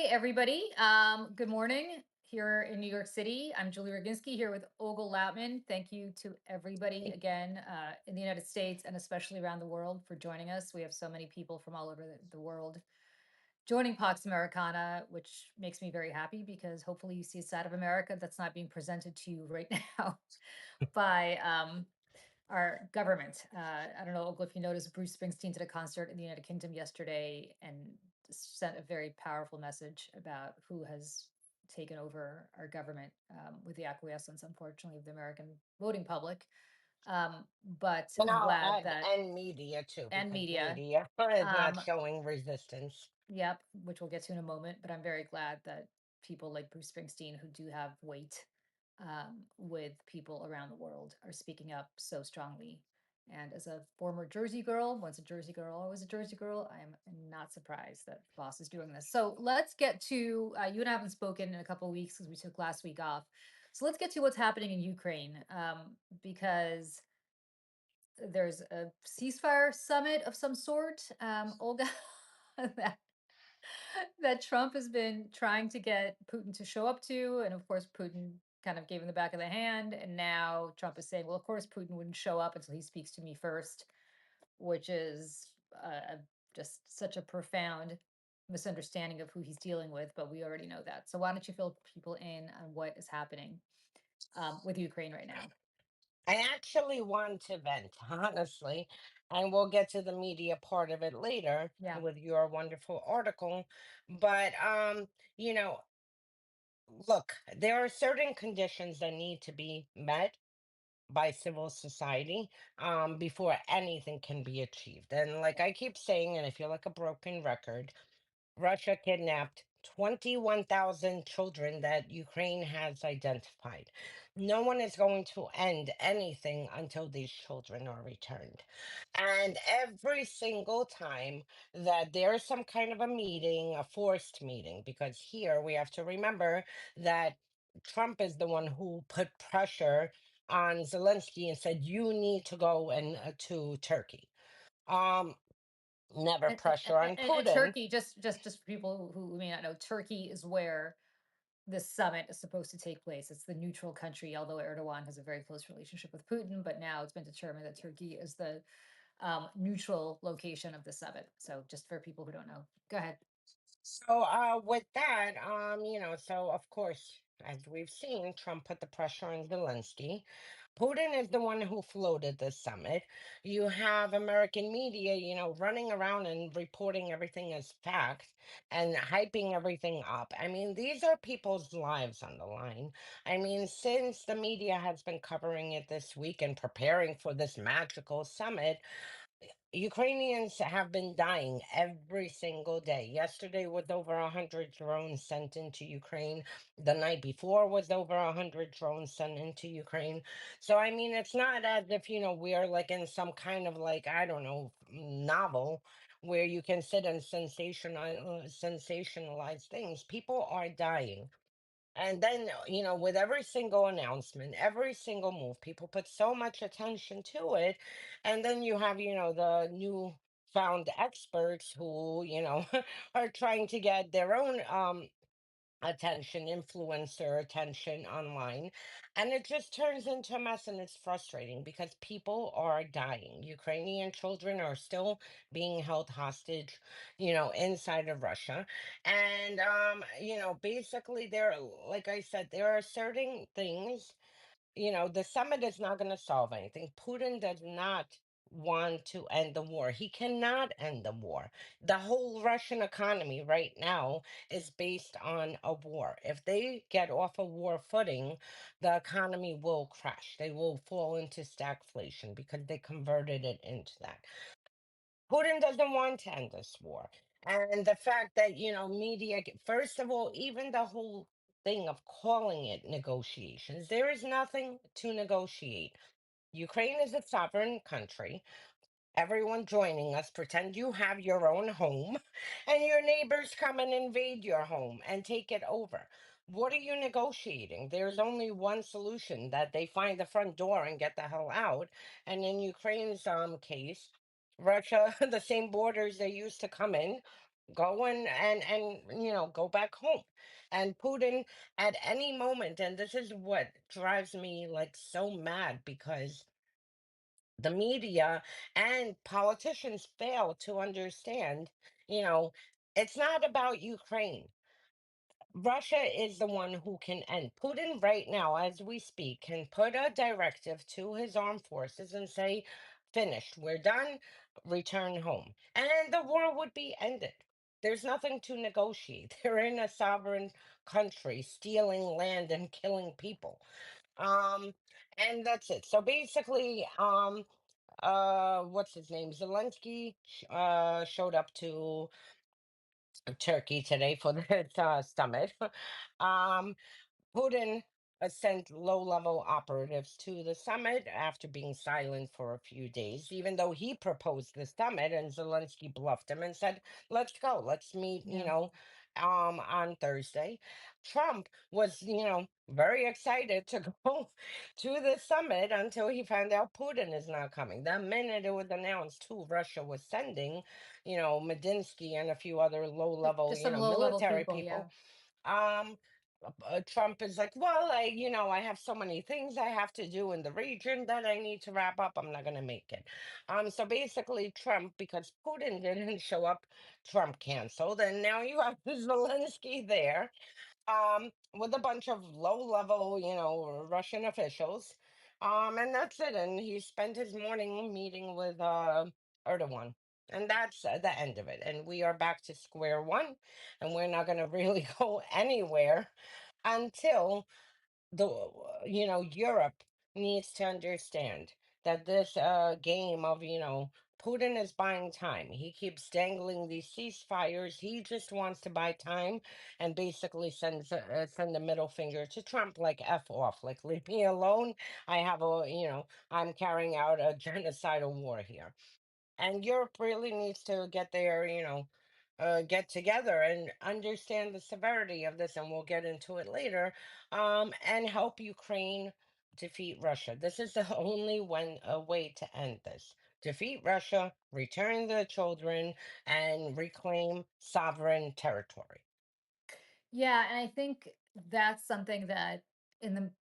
everybody. Good morning here in New York City. I'm Julie Roginski here with Ogle Loutman. Thank you to everybody again in the United States and especially around the world for joining us. We have so many people from all over the world joining Pax Americana, which makes me very happy because hopefully you see a side of America that's not being presented to you right now by our government. I don't know, Ogle, if you noticed, Bruce Springsteen did a concert in the United Kingdom yesterday and sent a very powerful message about who has taken over our government with the acquiescence, unfortunately, of the American voting public. But And I'm I'll glad add, that, and media too, and because media, media is not um, showing resistance. yep, which we'll get to in a moment. But I'm very glad that people like Bruce Springsteen, who do have weight with people around the world, are speaking up so strongly. And as a former Jersey girl, once a Jersey girl, always a Jersey girl, I am not surprised that Boss is doing this. So let's get to you and I haven't spoken in a couple of weeks because we took last week off. So let's get to what's happening in Ukraine because there's a ceasefire summit of some sort. Olga, that that Trump has been trying to get Putin to show up to. And of course, Putin kind of gave him the back of the hand. And now Trump is saying, well, of course, Putin wouldn't show up until he speaks to me first, which is just such a profound misunderstanding of who he's dealing with. But we already know that. So why don't you fill people in on what is happening with Ukraine right now? I actually want to vent, honestly, and we'll get to the media part of it later Yeah. with your wonderful article. But you know, look, there are certain conditions that need to be met by civil society before anything can be achieved. And like I keep saying, and I feel like a broken record, Russia kidnapped 21,000 children that Ukraine has identified. No one is going to end anything until these children are returned. And every single time that there's some kind of a meeting, a forced meeting, because here we have to remember that Trump is the one who put pressure on Zelensky and said, you need to go and to Turkey. Um, Never And, and, pressure on and Putin. Turkey, just for people who may not know, Turkey is where this summit is supposed to take place. It's the neutral country, although Erdogan has a very close relationship with Putin. But now it's been determined that Turkey is the neutral location of the summit. So just for people who don't know, go ahead. So with that, so of course, as we've seen, Trump put the pressure on Zelensky. Putin is the one who floated this summit. You have American media, running around and reporting everything as fact and hyping everything up. I mean, these are people's lives on the line. I mean, since the media has been covering it this week and preparing for this magical summit, Ukrainians have been dying every single day. Yesterday was over 100 drones sent into Ukraine. The night before was over 100 drones sent into Ukraine. So, I mean, it's not as if, we are like in some kind of like, I don't know, novel where you can sit and sensationalize things. People are dying. And then, with every single announcement, every single move, people put so much attention to it. And then you have, the new found experts who, are trying to get their own attention, influencer attention online. And it just turns into a mess and it's frustrating because people are dying. Ukrainian children are still being held hostage, inside of Russia. And basically there, like I said, there are certain things, the summit is not going to solve anything. Putin does not want to end the war. He cannot end the war. The whole Russian economy right now is based on a war. If they get off a war footing, the economy will crash. They will fall into stagflation because they converted it into that. Putin doesn't want to end this war. And the fact that, media, first of all, even the whole thing of calling it negotiations, there is nothing to negotiate. Ukraine is a sovereign country. Everyone joining us, pretend you have your own home and your neighbors come and invade your home and take it over. What are you negotiating? There's only one solution, that they find the front door and get the hell out. And in Ukraine's case, Russia, the same borders they used to come in, Go and go back home. And Putin at any moment, and this is what drives me like so mad, because the media and politicians fail to understand, you know, it's not about Ukraine. Russia is the one who can end. Putin, right now, as we speak, can put a directive to his armed forces and say, finished, we're done, return home. And the war would be ended. There's nothing to negotiate. They're in a sovereign country, stealing land and killing people. Um, and that's it. So basically, what's his name? Zelensky showed up to Turkey today for the summit. Um, Putin sent low-level operatives to the summit after being silent for a few days, even though he proposed the summit, and Zelensky bluffed him and said, "Let's go, let's meet, Yeah. on Thursday." Trump was, very excited to go to the summit until he found out Putin is not coming. The minute it was announced who Russia was sending, Medinsky and a few other low-level, Just some low level military people. people. Yeah. um Trump is like, well, I have so many things I have to do in the region that I need to wrap up. I'm not going to make it. So basically, Trump, because Putin didn't show up, Trump canceled, and now you have Zelensky there, with a bunch of low-level, Russian officials, and that's it. And he spent his morning meeting with Erdogan. And that's the end of it. And we are back to square one, and we're not going to really go anywhere until Europe needs to understand that this game of, Putin is buying time. He keeps dangling these ceasefires. He just wants to buy time, and basically send a middle finger to Trump, like F off, like leave me alone. I'm carrying out a genocidal war here. And Europe really needs to get together and understand the severity of this, and we'll get into it later, and help Ukraine defeat Russia. This is the only way to end this. Defeat Russia, return the children, and reclaim sovereign territory. Yeah, and I think that's something that in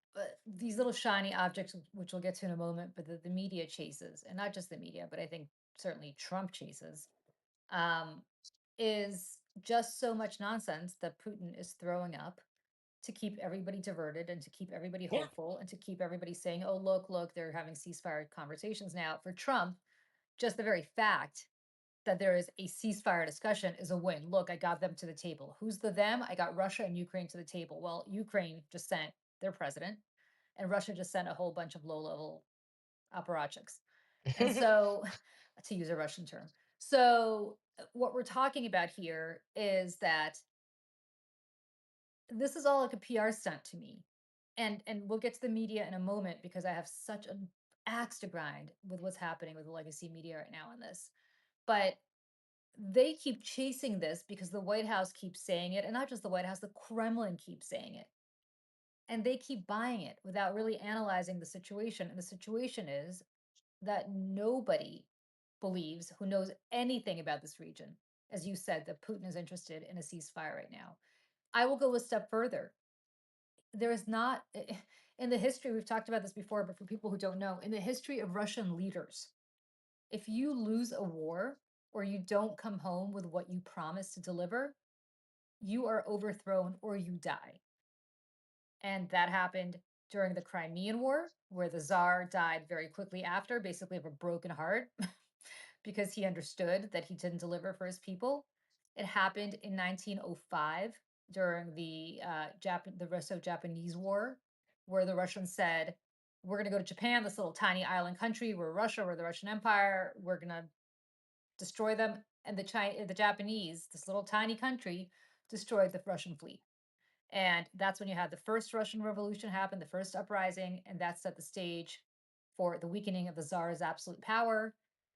these little shiny objects, which we'll get to in a moment, but the media chases, and not just the media, but I think certainly Trump chases, um, is just so much nonsense that Putin is throwing up to keep everybody diverted and to keep everybody Yeah. hopeful and to keep everybody saying, "Oh, look, look, they're having ceasefire conversations now." For Trump, just the very fact that there is a ceasefire discussion is a win. Look, I got them to the table. Who's the them? I got Russia and Ukraine to the table. Well, Ukraine just sent their president, and Russia just sent a whole bunch of low level apparatchiks. And so, to use a Russian term. So, what we're talking about here is that this is all like a PR stunt to me. And we'll get to the media in a moment because I have such an axe to grind with what's happening with the legacy media right now on this. But they keep chasing this because the White House keeps saying it, and not just the White House, the Kremlin keeps saying it. And they keep buying it without really analyzing the situation. And the situation is that nobody believes who knows anything about this region, as you said, that Putin is interested in a ceasefire right now. I will go a step further. There is not, in the history, we've talked about this before, but for people who don't know, in the history of Russian leaders, if you lose a war or you don't come home with what you promised to deliver, you are overthrown or you die. And that happened during the Crimean War, where the Tsar died very quickly after, basically of a broken heart, because he understood that he didn't deliver for his people. It happened in 1905 during the Russo-Japanese War, where the Russians said, "We're going to go to Japan, this little tiny island country. We're Russia, we're the Russian Empire. We're going to destroy them." And the Japanese, this little tiny country, destroyed the Russian fleet. And that's when you had the first Russian Revolution happen, the first uprising, and that set the stage for the weakening of the Tsar's absolute power.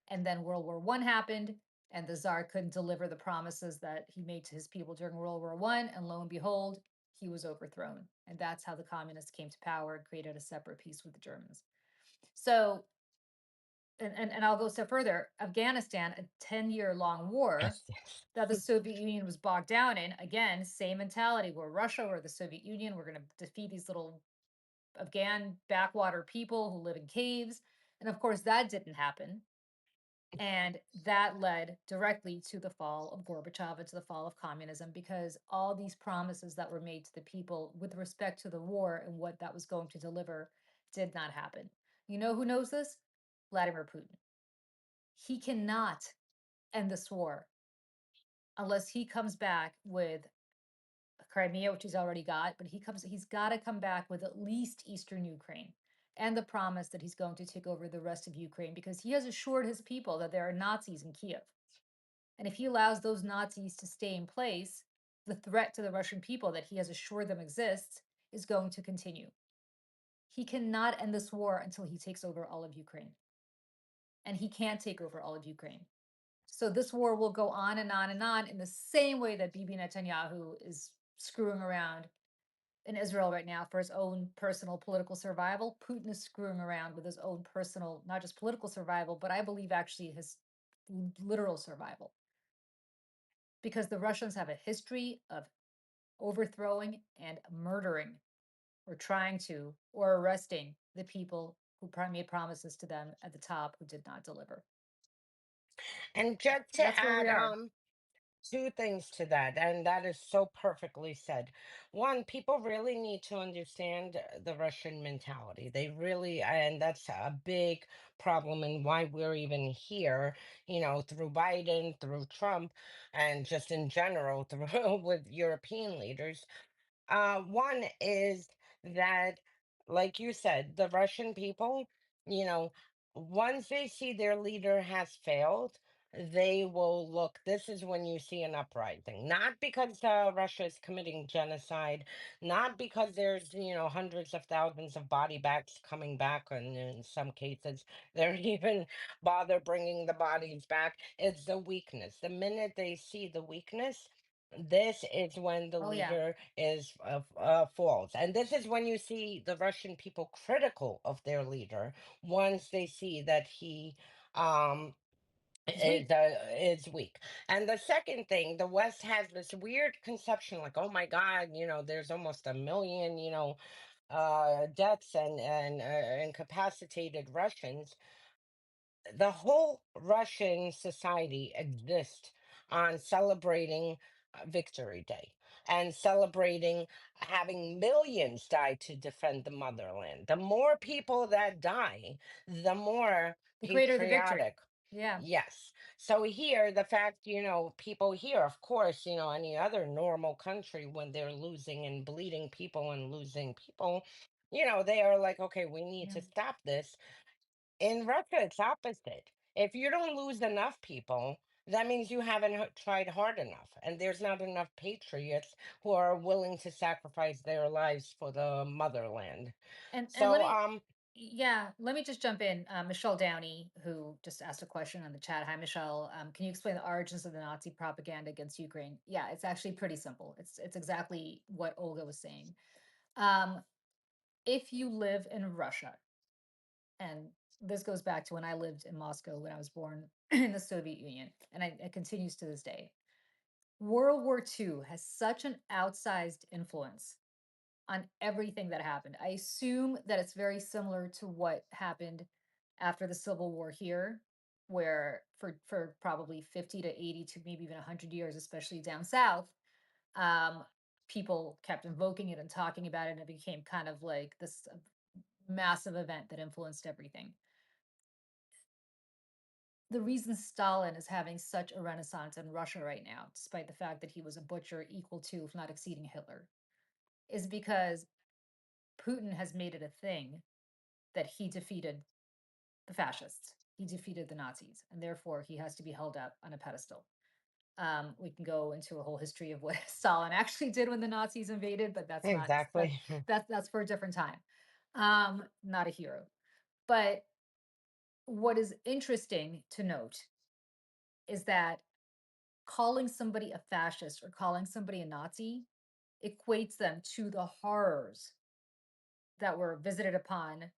And then World War One happened, and the Tsar couldn't deliver the promises that he made to his people during World War One, and lo and behold, he was overthrown. And that's how the communists came to power and created a separate peace with the Germans. So and I'll go a step further. Afghanistan, a 10-year long war Yes, yes. that the Soviet Union was bogged down in. Again, same mentality. We're Russia, we're the Soviet Union. We're going to defeat these little Afghan backwater people who live in caves. And of course, that didn't happen. And that led directly to the fall of Gorbachev and to the fall of communism because all these promises that were made to the people with respect to the war and what that was going to deliver did not happen. You know who knows this? Vladimir Putin. He cannot end this war unless he comes back with Crimea, which he's already got, but he's got to come back with at least Eastern Ukraine and the promise that he's going to take over the rest of Ukraine because he has assured his people that there are Nazis in Kiev. And if he allows those Nazis to stay in place, the threat to the Russian people that he has assured them exists is going to continue. He cannot end this war until he takes over all of Ukraine. And he can't take over all of Ukraine. So this war will go on and on and on in the same way that Bibi Netanyahu is screwing around in Israel right now for his own personal political survival. Putin is screwing around with his own personal, not just political survival, but I believe actually his literal survival. Because the Russians have a history of overthrowing and murdering or trying to or arresting the people who made promises to them at the top who did not deliver. And just to That's where we add are. two things to that, and that is so perfectly said. One, people really need to understand the Russian mentality. They really, and that's a big problem and why we're even here, through Biden, through Trump, and just in general through with European leaders. One is that, like you said, the Russian people, you know, once they see their leader has failed, they will look. This is when you see an uprising, not because Russia is committing genocide, not because there's, hundreds of thousands of body bags coming back, and in some cases, they're even bother bringing the bodies back. It's the weakness. The minute they see the weakness, this is when the Oh yeah. leader is falls, and this is when you see the Russian people critical of their leader once they see that he um He's weak. is weak. And the second thing, the West has this weird conception, like, oh my God, there's almost a million, deaths and incapacitated Russians. The whole Russian society exists on celebrating Victory Day and celebrating having millions die to defend the motherland. The more people that die, the more The greater the victory. patriotic. Yeah. Yes. So here, the fact, people here, of course, any other normal country, when they're losing and bleeding people and losing people, they are like, okay, we need Yeah. to stop this. In Russia, it's opposite. If you don't lose enough people, that means you haven't tried hard enough, and there's not enough patriots who are willing to sacrifice their lives for the motherland. And let So, me yeah, let me just jump in. Michelle Downey, who just asked a question on the chat. Hi, Michelle. Can you explain the origins of the Nazi propaganda against Ukraine? Yeah, it's actually pretty simple. It's exactly what Olga was saying. Um, if you live in Russia, and this goes back to when I lived in Moscow when I was born in the Soviet Union, and it continues to this day. World War II has such an outsized influence on everything that happened. I assume that it's very similar to what happened after the Civil War here, where for probably 50 to 80 to maybe even 100 years, especially down south, um, people kept invoking it and talking about it, and it became kind of like this massive event that influenced everything. The reason Stalin is having such a renaissance in Russia right now, despite the fact that he was a butcher equal to, if not exceeding Hitler, is because Putin has made it a thing that he defeated the fascists. He defeated the Nazis, and therefore he has to be held up on a pedestal. We can go into a whole history of what Stalin actually did when the Nazis invaded, but exactly. that's for a different time. Not a hero. But what is interesting to note is that calling somebody a fascist or calling somebody a Nazi equates them to the horrors that were visited upon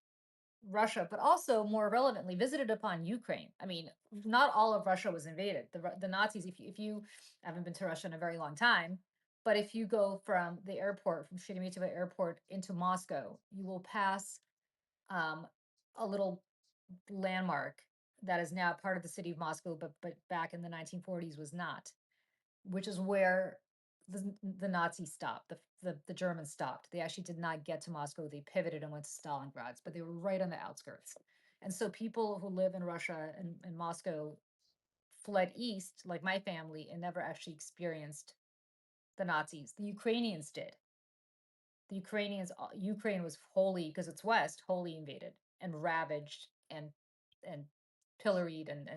Russia, but also more relevantly visited upon Ukraine. I mean, not all of Russia was invaded. The Nazis, if you haven't been to Russia in a very long time, but if you go from the airport, from Sheremetyevo Airport into Moscow, you will pass um, a little landmark that is now part of the city of Moscow, but back in the 1940s was not, which is where the Nazis stopped. The Germans stopped. They actually did not get to Moscow. They pivoted and went to Stalingrad, but they were right on the outskirts. And so people who live in Russia and Moscow fled east, like my family, and never actually experienced the Nazis. The Ukrainians did. The Ukrainians, Ukraine was wholly, because it's west, wholly invaded and ravaged and pilloried and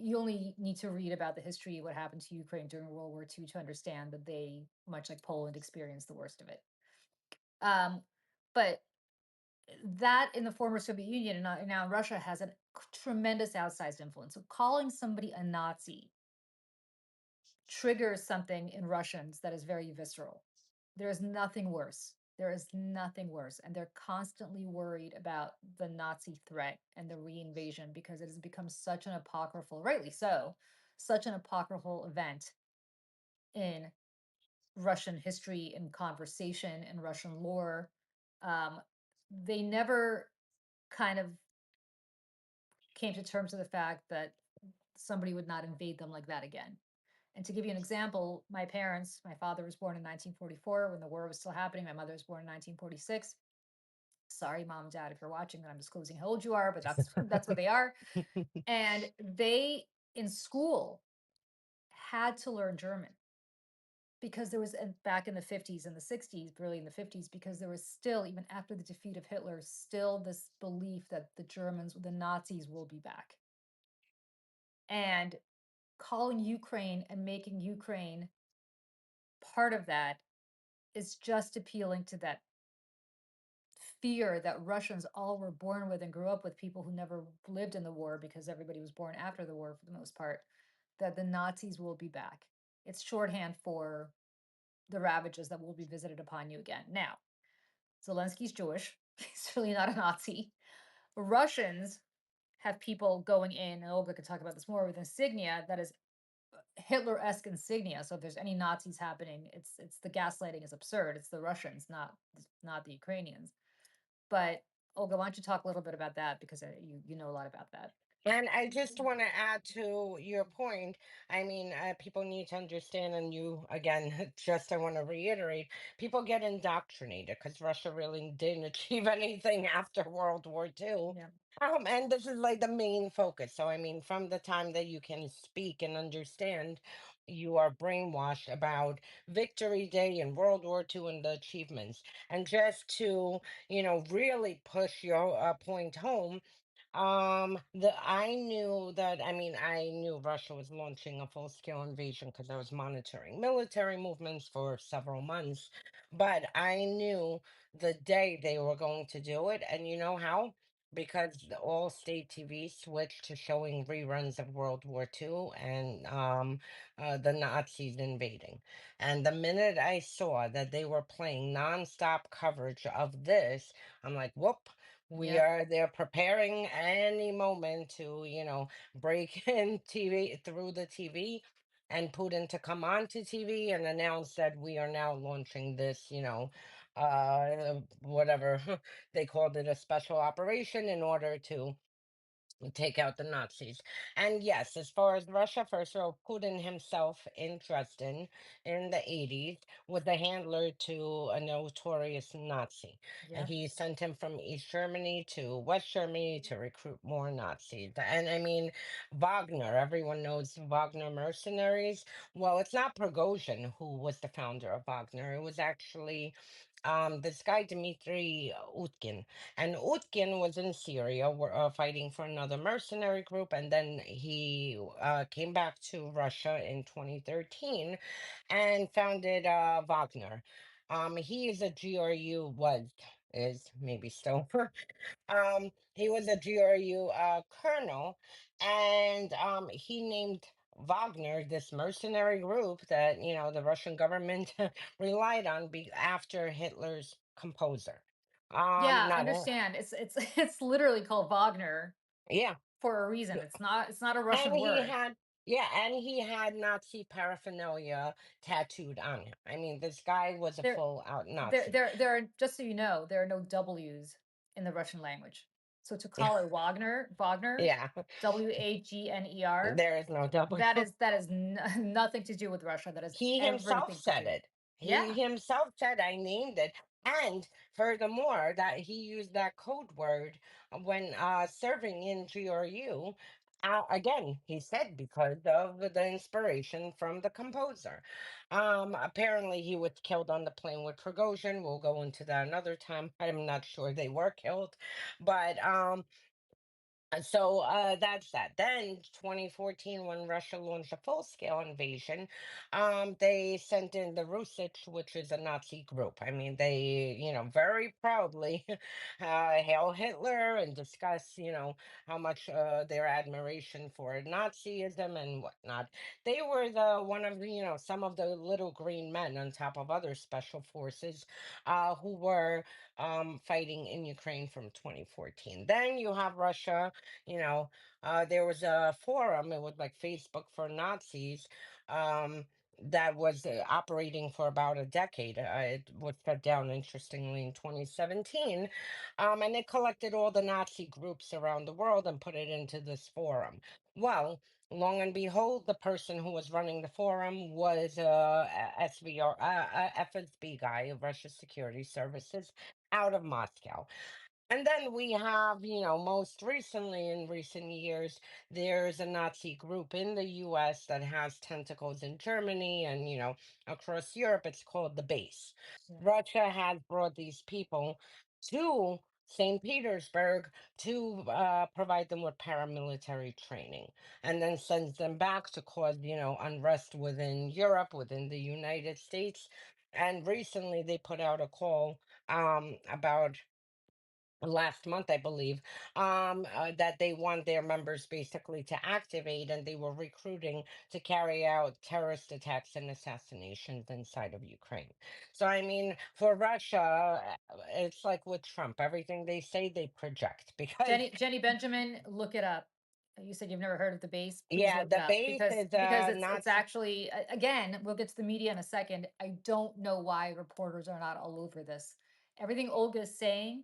you only need to read about the history of what happened to Ukraine during World War II to understand that they, much like Poland, experienced the worst of it. Um, but that in the former Soviet Union and now Russia has a tremendous outsized influence. So calling somebody a Nazi triggers something in Russians that is very visceral. There is nothing worse. There is nothing worse. And they're constantly worried about the Nazi threat and the reinvasion because it has become such an apocryphal, rightly so, such an apocryphal event in Russian history and conversation and Russian lore. Um, they never kind of came to terms with the fact that somebody would not invade them like that again. And to give you an example, my parents, my father was born in 1944 when the war was still happening. My mother was born in 1946. Sorry, mom and dad, if you're watching, that I'm disclosing how old you are, but that's that's what they are. And they in school had to learn German because there was back in the 50s and the 60s, really in the 50s, because there was still, even after the defeat of Hitler, still this belief that the Germans, the Nazis will be back. And calling Ukraine and making Ukraine part of that is just appealing to that fear that Russians all were born with and grew up with, people who never lived in the war because everybody was born after the war for the most part, that the Nazis will be back. It's shorthand for the ravages that will be visited upon you again. Now, Zelensky's Jewish. He's really not a Nazi. Russians have people going in, and Olga could talk about this more, with insignia that is Hitler-esque insignia. So if there's any Nazis happening, it's the gaslighting is absurd. It's the Russians, not the Ukrainians. But Olga, why don't you talk a little bit about that because you know a lot about that. And I just want to add to your point. I mean, people need to understand, and you again, just I want to reiterate, people get indoctrinated because Russia really didn't achieve anything after World War II. Yeah. And this is like the main focus. So, I mean, from the time that you can speak and understand, you are brainwashed about Victory Day and World War II and the achievements. And just to, really push your point home, the I knew that, I mean, I knew Russia was launching a full-scale invasion because I was monitoring military movements for several months, but I knew the day they were going to do it, and you know how? Because all state TV switched to showing reruns of World War II and the Nazis invading. And the minute I saw that they were playing nonstop coverage of this, I'm like, whoop, Yep. they're preparing any moment to, break in TV through the TV and Putin to come onto TV and announce that we are now launching this, whatever they called it, a special operation in order to take out the Nazis. And yes, as far as Russia, first of all, Putin himself in Dresden in the 80s was a handler to a notorious Nazi. And Yeah. he sent him from East Germany to West Germany to recruit more Nazis. And I mean, Wagner, everyone knows Wagner mercenaries. Well, it's not Prigozhin who was the founder of Wagner. It was actually this guy, Dmitry Utkin. And Utkin was in Syria fighting for another mercenary group, and then he came back to Russia in 2013 and founded Wagner. He is a GRU, is maybe still. He was a GRU colonel, and he named Wagner this mercenary group that the Russian government relied on after Hitler's composer. Yeah, Not a, understand. It's it's literally called Wagner yeah. for a reason. It's not a And Russian he word. had, yeah, and he had Nazi paraphernalia tattooed on him. I mean, this guy was a There full out there Nazi. there there are, just so you know, there are no W's in the Russian language. So to Yeah, call it Wagner, yeah. Wagner, There is no W. that is nothing to do with Russia. That is He himself everything to said do. it. He Yeah. himself said, I named it. And furthermore, that he used that code word when serving in GRU. Again, he said because of the inspiration from the composer. Apparently, he was killed on the plane with Prigozhin. We'll go into that another time. I'm not sure they were killed, but that's that. Then 2014, when Russia launched a full-scale invasion, they sent in the Rusich, which is a Nazi group. I mean, they, very proudly hail Hitler and discuss, how much their admiration for Nazism and whatnot. They were the one of the, some of the little green men on top of other special forces who were fighting in Ukraine from 2014. Then you have Russia. you know there was a forum, it was like Facebook for Nazis, that was operating for about a decade. It was shut down, interestingly, in 2017, and it collected all the Nazi groups around the world and put it into this forum. Well, long and behold, the person who was running the forum was SVR, FSB guy of Russia Security Services out of Moscow. And then we have, most recently in recent years, there's a Nazi group in the US that has tentacles in Germany and, across Europe. It's called the Base. Yeah. Russia has brought these people to St. Petersburg to provide them with paramilitary training and then sends them back to cause, unrest within Europe, within the United States. And recently they put out a call about last month, I believe, that they want their members basically to activate, and they were recruiting to carry out terrorist attacks and assassinations inside of Ukraine. So, I mean, for Russia, it's like with Trump, everything they say they project because, Jenny Benjamin, look it up. You said you've never heard of the base. Please yeah, look it the up base because is it's Nazi. actually again, we'll get to the media in a second. I don't know why reporters are not all over this. Everything Olga is saying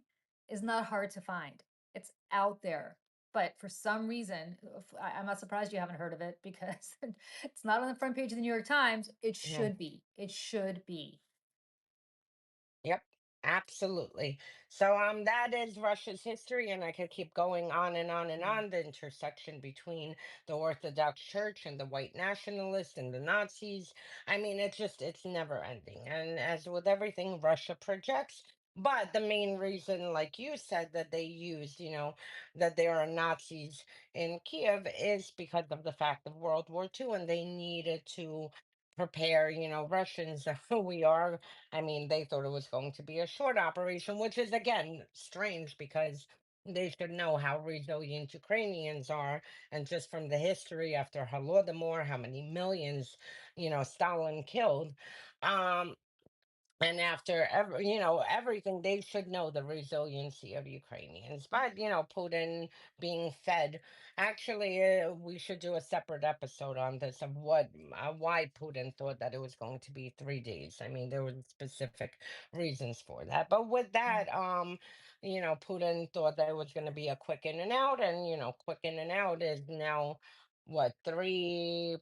is not hard to find. It's out there. But for some reason, I'm not surprised you haven't heard of it because it's not on the front page of the New York Times. It Yeah. should be. It should be. Yep, absolutely. So that is Russia's history, and I could keep going on and on and Yeah. on. The intersection between the Orthodox Church and the white nationalists and the Nazis. I mean, it's never ending. And as with everything, Russia projects. But the main reason, like you said, that they used, that there are Nazis in Kiev is because of the fact of World War II, and they needed to prepare, Russians. We are, I mean, they thought it was going to be a short operation, which is again strange because they should know how resilient Ukrainians are. And just from the history after Holodomor, how many millions, Stalin killed. Um, and after everything, they should know the resiliency of Ukrainians. But Putin being fed, actually, we should do a separate episode on this of why Putin thought that it was going to be 3 days. I mean, there were specific reasons for that. But with Yeah. that, Putin thought that it was going to be a quick in and out, and quick in and out is now what, 3+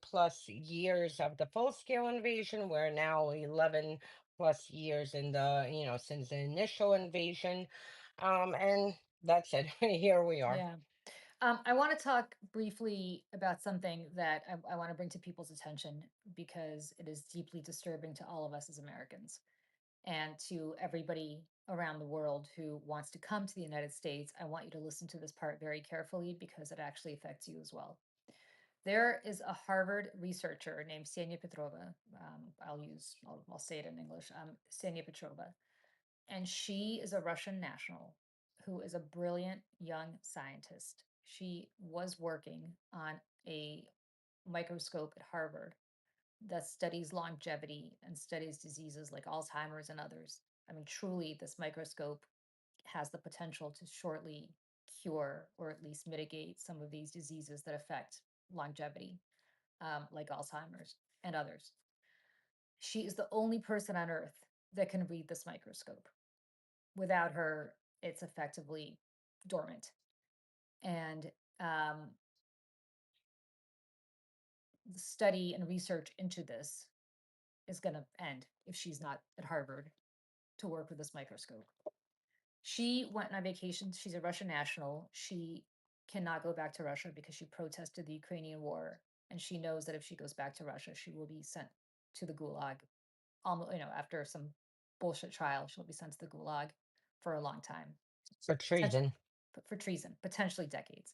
years of the full scale invasion. We're now 11+ years in the, since the initial invasion. And that's it. Here we are. Yeah. I want to talk briefly about something that I want to bring to people's attention because it is deeply disturbing to all of us as Americans and to everybody around the world who wants to come to the United States. I want you to listen to this part very carefully because it actually affects you as well. There is a Harvard researcher named Ksenia Petrova. I'll say it in English. Ksenia Petrova, and she is a Russian national who is a brilliant young scientist. She was working on a microscope at Harvard that studies longevity and studies diseases like Alzheimer's and others. I mean, truly, this microscope has the potential to shortly cure or at least mitigate some of these diseases that affect longevity, like Alzheimer's and others. She is the only person on earth that can read this microscope. Without her, it's effectively dormant. And the study and research into this is going to end if she's not at Harvard to work with this microscope. She went on vacation. She's a Russian national. She cannot go back to Russia because she protested the Ukrainian war. And she knows that if she goes back to Russia, she will be sent to the gulag. Almost, after some bullshit trial, she'll be sent to the gulag for a long time, For potentially treason. for treason, potentially decades.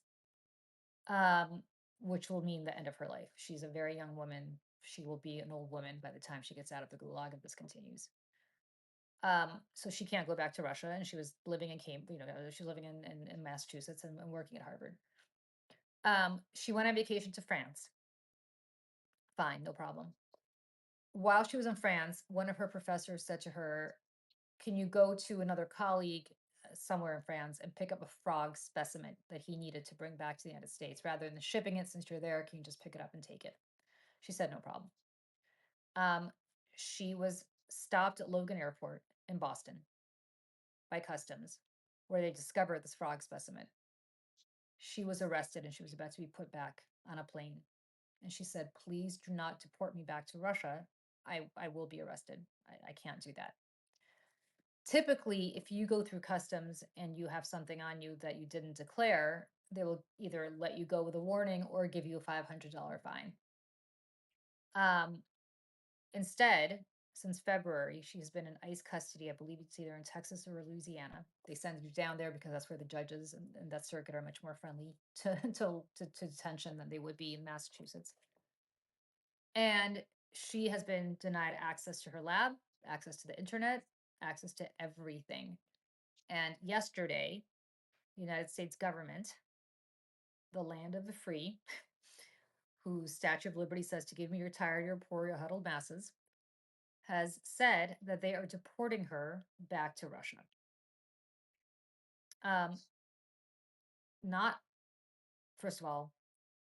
Um, which will mean the end of her life. She's a very young woman. She will be an old woman by the time she gets out of the gulag if this continues. So she can't go back to Russia, and she was living in she's living in Massachusetts and working at Harvard. She went on vacation to France. Fine, no problem. While she was in France, one of her professors said to her, "Can you go to another colleague somewhere in France and pick up a frog specimen that he needed to bring back to the United States rather than shipping it since you're there? Can you just pick it up and take it?" She said, "No problem." Um, she was stopped at Logan Airport in Boston by customs, where they discovered this frog specimen. She was arrested and she was about to be put back on a plane. And she said, "Please do not deport me back to Russia. I will be arrested. I can't do that." Typically, if you go through customs and you have something on you that you didn't declare, they will either let you go with a warning or give you a $500 fine. Um, Instead, since February, she's been in ICE custody. I believe it's either in Texas or Louisiana. They send you down there because that's where the judges and that circuit are much more friendly to, to detention than they would be in Massachusetts. And she has been denied access to her lab, access to the internet, access to everything. And yesterday, the United States government, the land of the free, whose Statue of Liberty says to give me your tired, your poor, your huddled masses, has said that they are deporting her back to Russia. Um, not, first of all,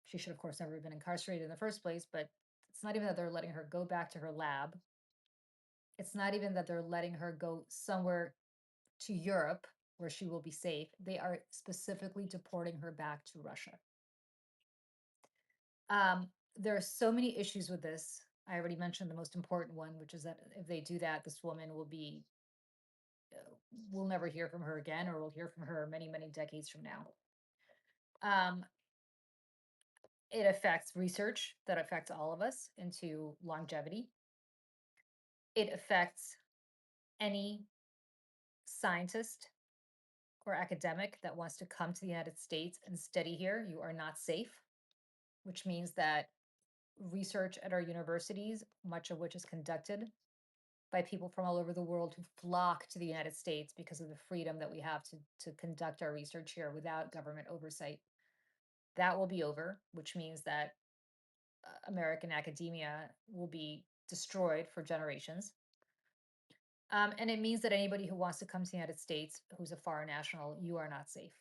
she should, of course, never have been incarcerated in the first place, but it's not even that they're letting her go back to her lab. It's not even that they're letting her go somewhere to Europe where she will be safe. They are specifically deporting her back to Russia. There are so many issues with this. I already mentioned the most important one, which is that if they do that, this woman will be, we'll never hear from her again, or we'll hear from her many, many decades from now. Um, it affects research that affects all of us into longevity. It affects any scientist or academic that wants to come to the United States and study here. You are not safe, which means that research at our universities, much of which is conducted by people from all over the world who flock to the United States because of the freedom that we have to conduct our research here without government oversight. That will be over, which means that American academia will be destroyed for generations. And it means that anybody who wants to come to the United States who's a foreign national, you are not safe.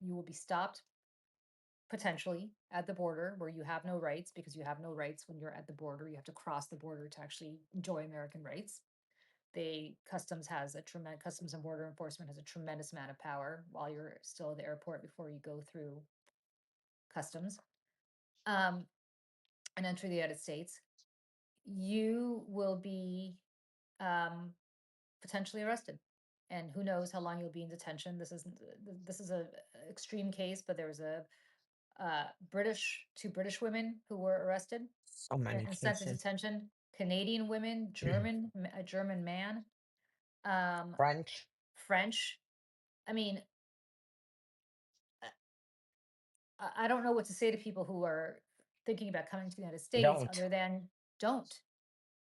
You will be stopped potentially at the border where you have no rights because you have no rights when you're at the border. You have to cross the border to actually enjoy American rights. Customs and border enforcement has a tremendous amount of power while you're still at the airport before you go through customs um, and enter the United States. You will be um, potentially arrested, and who knows how long you'll be in detention. This is a extreme case, but there was a two British women who were arrested So many and sent to cases. detention. Canadian women, a German man, um, French. French. I mean, uh, I don't know what to say to people who are thinking about coming to the United States Don't. other than don't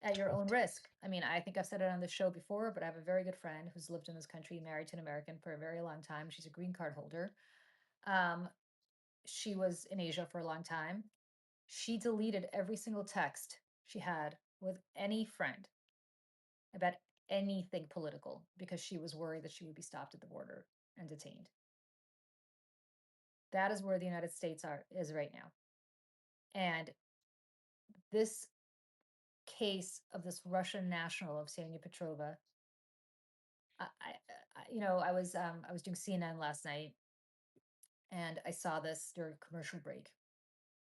at your own Don't. risk. I mean, I think I've said it on the show before, but I have a very good friend who's lived in this country, married to an American for a very long time. She's a green card holder. Um, she was in Asia for a long time. She deleted every single text she had with any friend about anything political because she was worried that she would be stopped at the border and detained. That is where the United States is right now. And this case of this Russian national of Ksenia Petrova, I was doing CNN last night and I saw this during commercial break.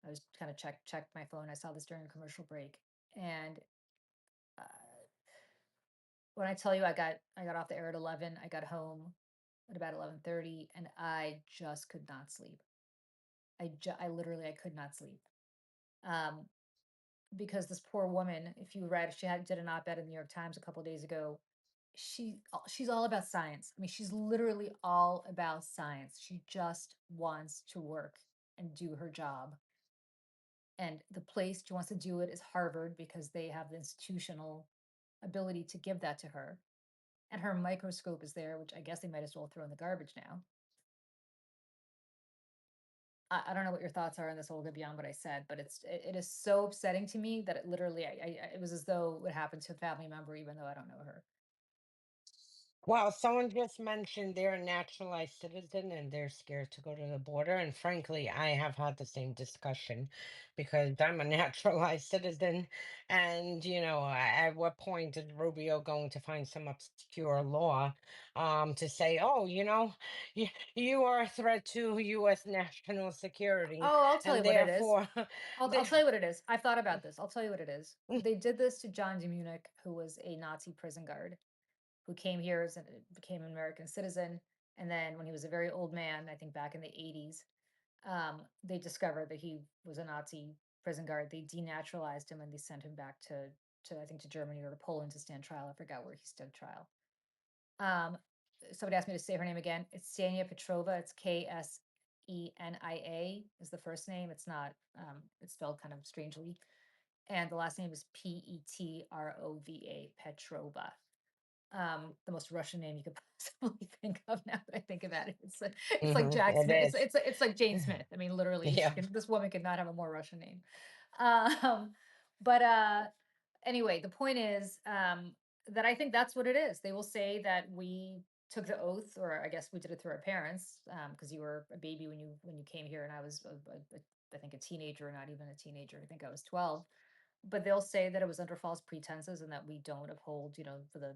I was kind of checked my phone. I saw this during a commercial break, and uh, when I tell you I got off the air at 11, I got home at about 11:30, and I just could not sleep. I literally I could not sleep. Um, because this poor woman, if you read, she had did an op-ed in the New York Times a couple days ago. She's all about science. I mean, she's literally all about science. She just wants to work and do her job. And the place she wants to do it is Harvard because they have the institutional ability to give that to her. And her microscope is there, which I guess they might as well throw in the garbage now. I don't know what your thoughts are on this, Olga, beyond what I said, but it is so upsetting to me that it literally it was as though it would happen to a family member, even though I don't know her. Well, someone just mentioned they're a naturalized citizen and they're scared to go to the border. And frankly, I have had the same discussion because I'm a naturalized citizen. And, at what point is Rubio going to find some obscure law to say, oh, you are a threat to U.S. national security, Oh, I'll tell you and what it is. therefore, I'll the- tell you what it is. I've thought about this. I'll tell you what it is. They did this to John de Munich, who was a Nazi prison guard, who came here as became an American citizen. And then when he was a very old man, I think back in the 80s, they discovered that he was a Nazi prison guard. They denaturalized him and they sent him back to I think to Germany or to Poland to stand trial. I forgot where he stood trial. Um, Somebody asked me to say her name again. It's Ksenia Petrova. It's Ksenia is the first name. It's not. It's spelled kind of strangely, and the last name is Petrova. Petrova. The most Russian name you could possibly think of now that I think about it. It's like Jack it Smith. is. It's like Jane Smith. I mean, literally, Yeah. this woman could not have a more Russian name. Um, but anyway, the point is that I think that's what it is. They will say that we took the oath, or I guess we did it through our parents, because you were a baby when you came here, and I was I think a teenager, or not even a teenager. I think I was 12. But they'll say that it was under false pretenses and that we don't uphold, for the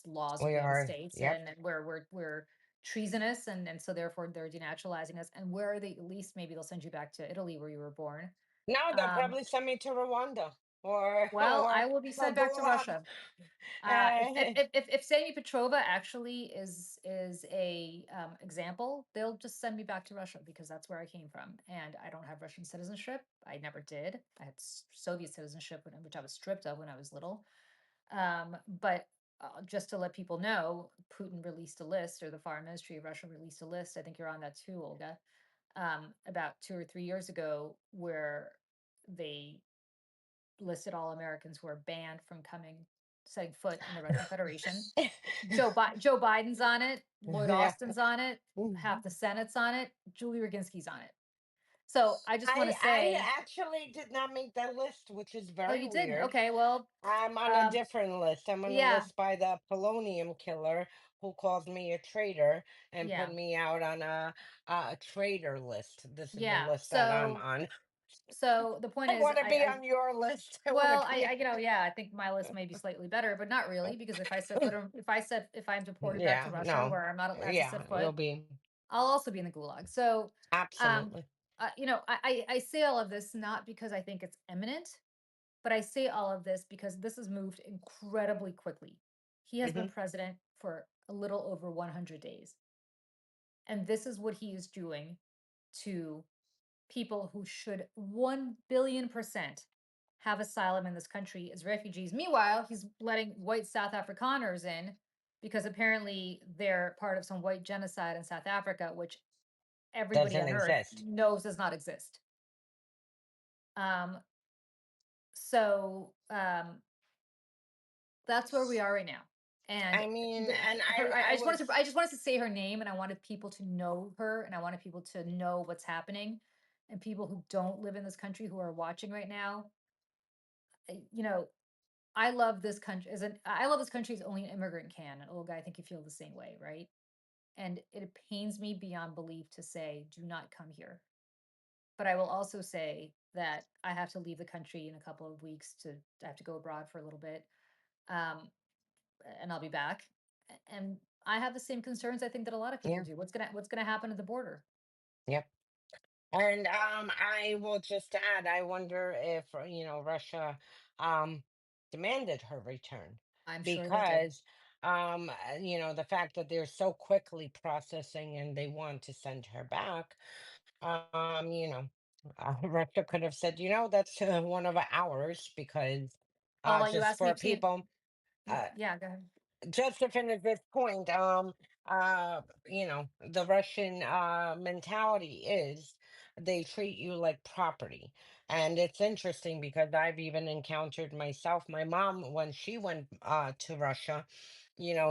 laws of the We United are. States, Yep. and we're treasonous, and so therefore they're denaturalizing us. And where are they? At least maybe they'll send you back to Italy where you were born. No, they'll Um, probably send me to Rwanda or well, or I will be or sent back to Gulag. Russia. Eh, If Sammy Petrova actually is a example, they'll just send me back to Russia because that's where I came from, and I don't have Russian citizenship. I never did. I had Soviet citizenship, which I was stripped of when I was little. But just to let people know, Putin released a list, or the Foreign Ministry of Russia released a list. I think you're on that too, Olga. About 2 or 3 years ago, where they listed all Americans who are banned from setting foot in the Russian Federation. Joe Biden's on it. Lloyd yeah. Austin's on it. Half the Senate's on it. Julie Roginski's on it. So I just want to say, I actually did not make that list, which is oh, very you didn't? weird. Okay, well, I'm on a um, different list. I'm on a yeah, list by the polonium killer who called me a traitor and put yeah, me out on a traitor list. This is the yeah. list that I'm So on. the point I is, want to be on your list. I want well, to be. yeah, I think my list may be slightly better, but not really, because if I'm deported back to Yeah, Russia, no. where I'm not allowed to set Yeah, you'll foot, be I'll also be in the gulag. So, um, absolutely. I say all of this not because I think it's imminent, but I say all of this because this has moved incredibly quickly. He has been Hmm. president for a little over 100 days, and this is what he is doing to people who should 1 billion% have asylum in this country as refugees. Meanwhile, he's letting white South Afrikaners in because apparently they're part of some white genocide in South Africa, which everybody Doesn't on earth exist. knows does not exist. Um, so that's where we are right now. And I mean, and I I just wanted to was. say her name, and I wanted people to know her, and I wanted people to know what's happening, and people who don't live in this country who are watching right now, you know, I love this country as an I love this country as only an immigrant can, and Olga, I think you feel the same way, right? And it pains me beyond belief to say, "Do not come here." But I will also say that I have to leave the country in a couple of weeks to I have to go abroad for a little bit, um, and I'll be back. And I have the same concerns I think that a lot of people Yeah. do. What's gonna happen at the border? Yep. And I will just add, I wonder if, Russia um, demanded her return I'm sure they did. because, the fact that they're so quickly processing and they want to send her back, um, you know, Russia could have said, that's one of ours because Paula, you just asked me for to people. yeah, Uh, yeah, go ahead. just to finish this point, the Russian mentality is they treat you like property. And it's interesting because I've even encountered myself, my mom, when she went to Russia,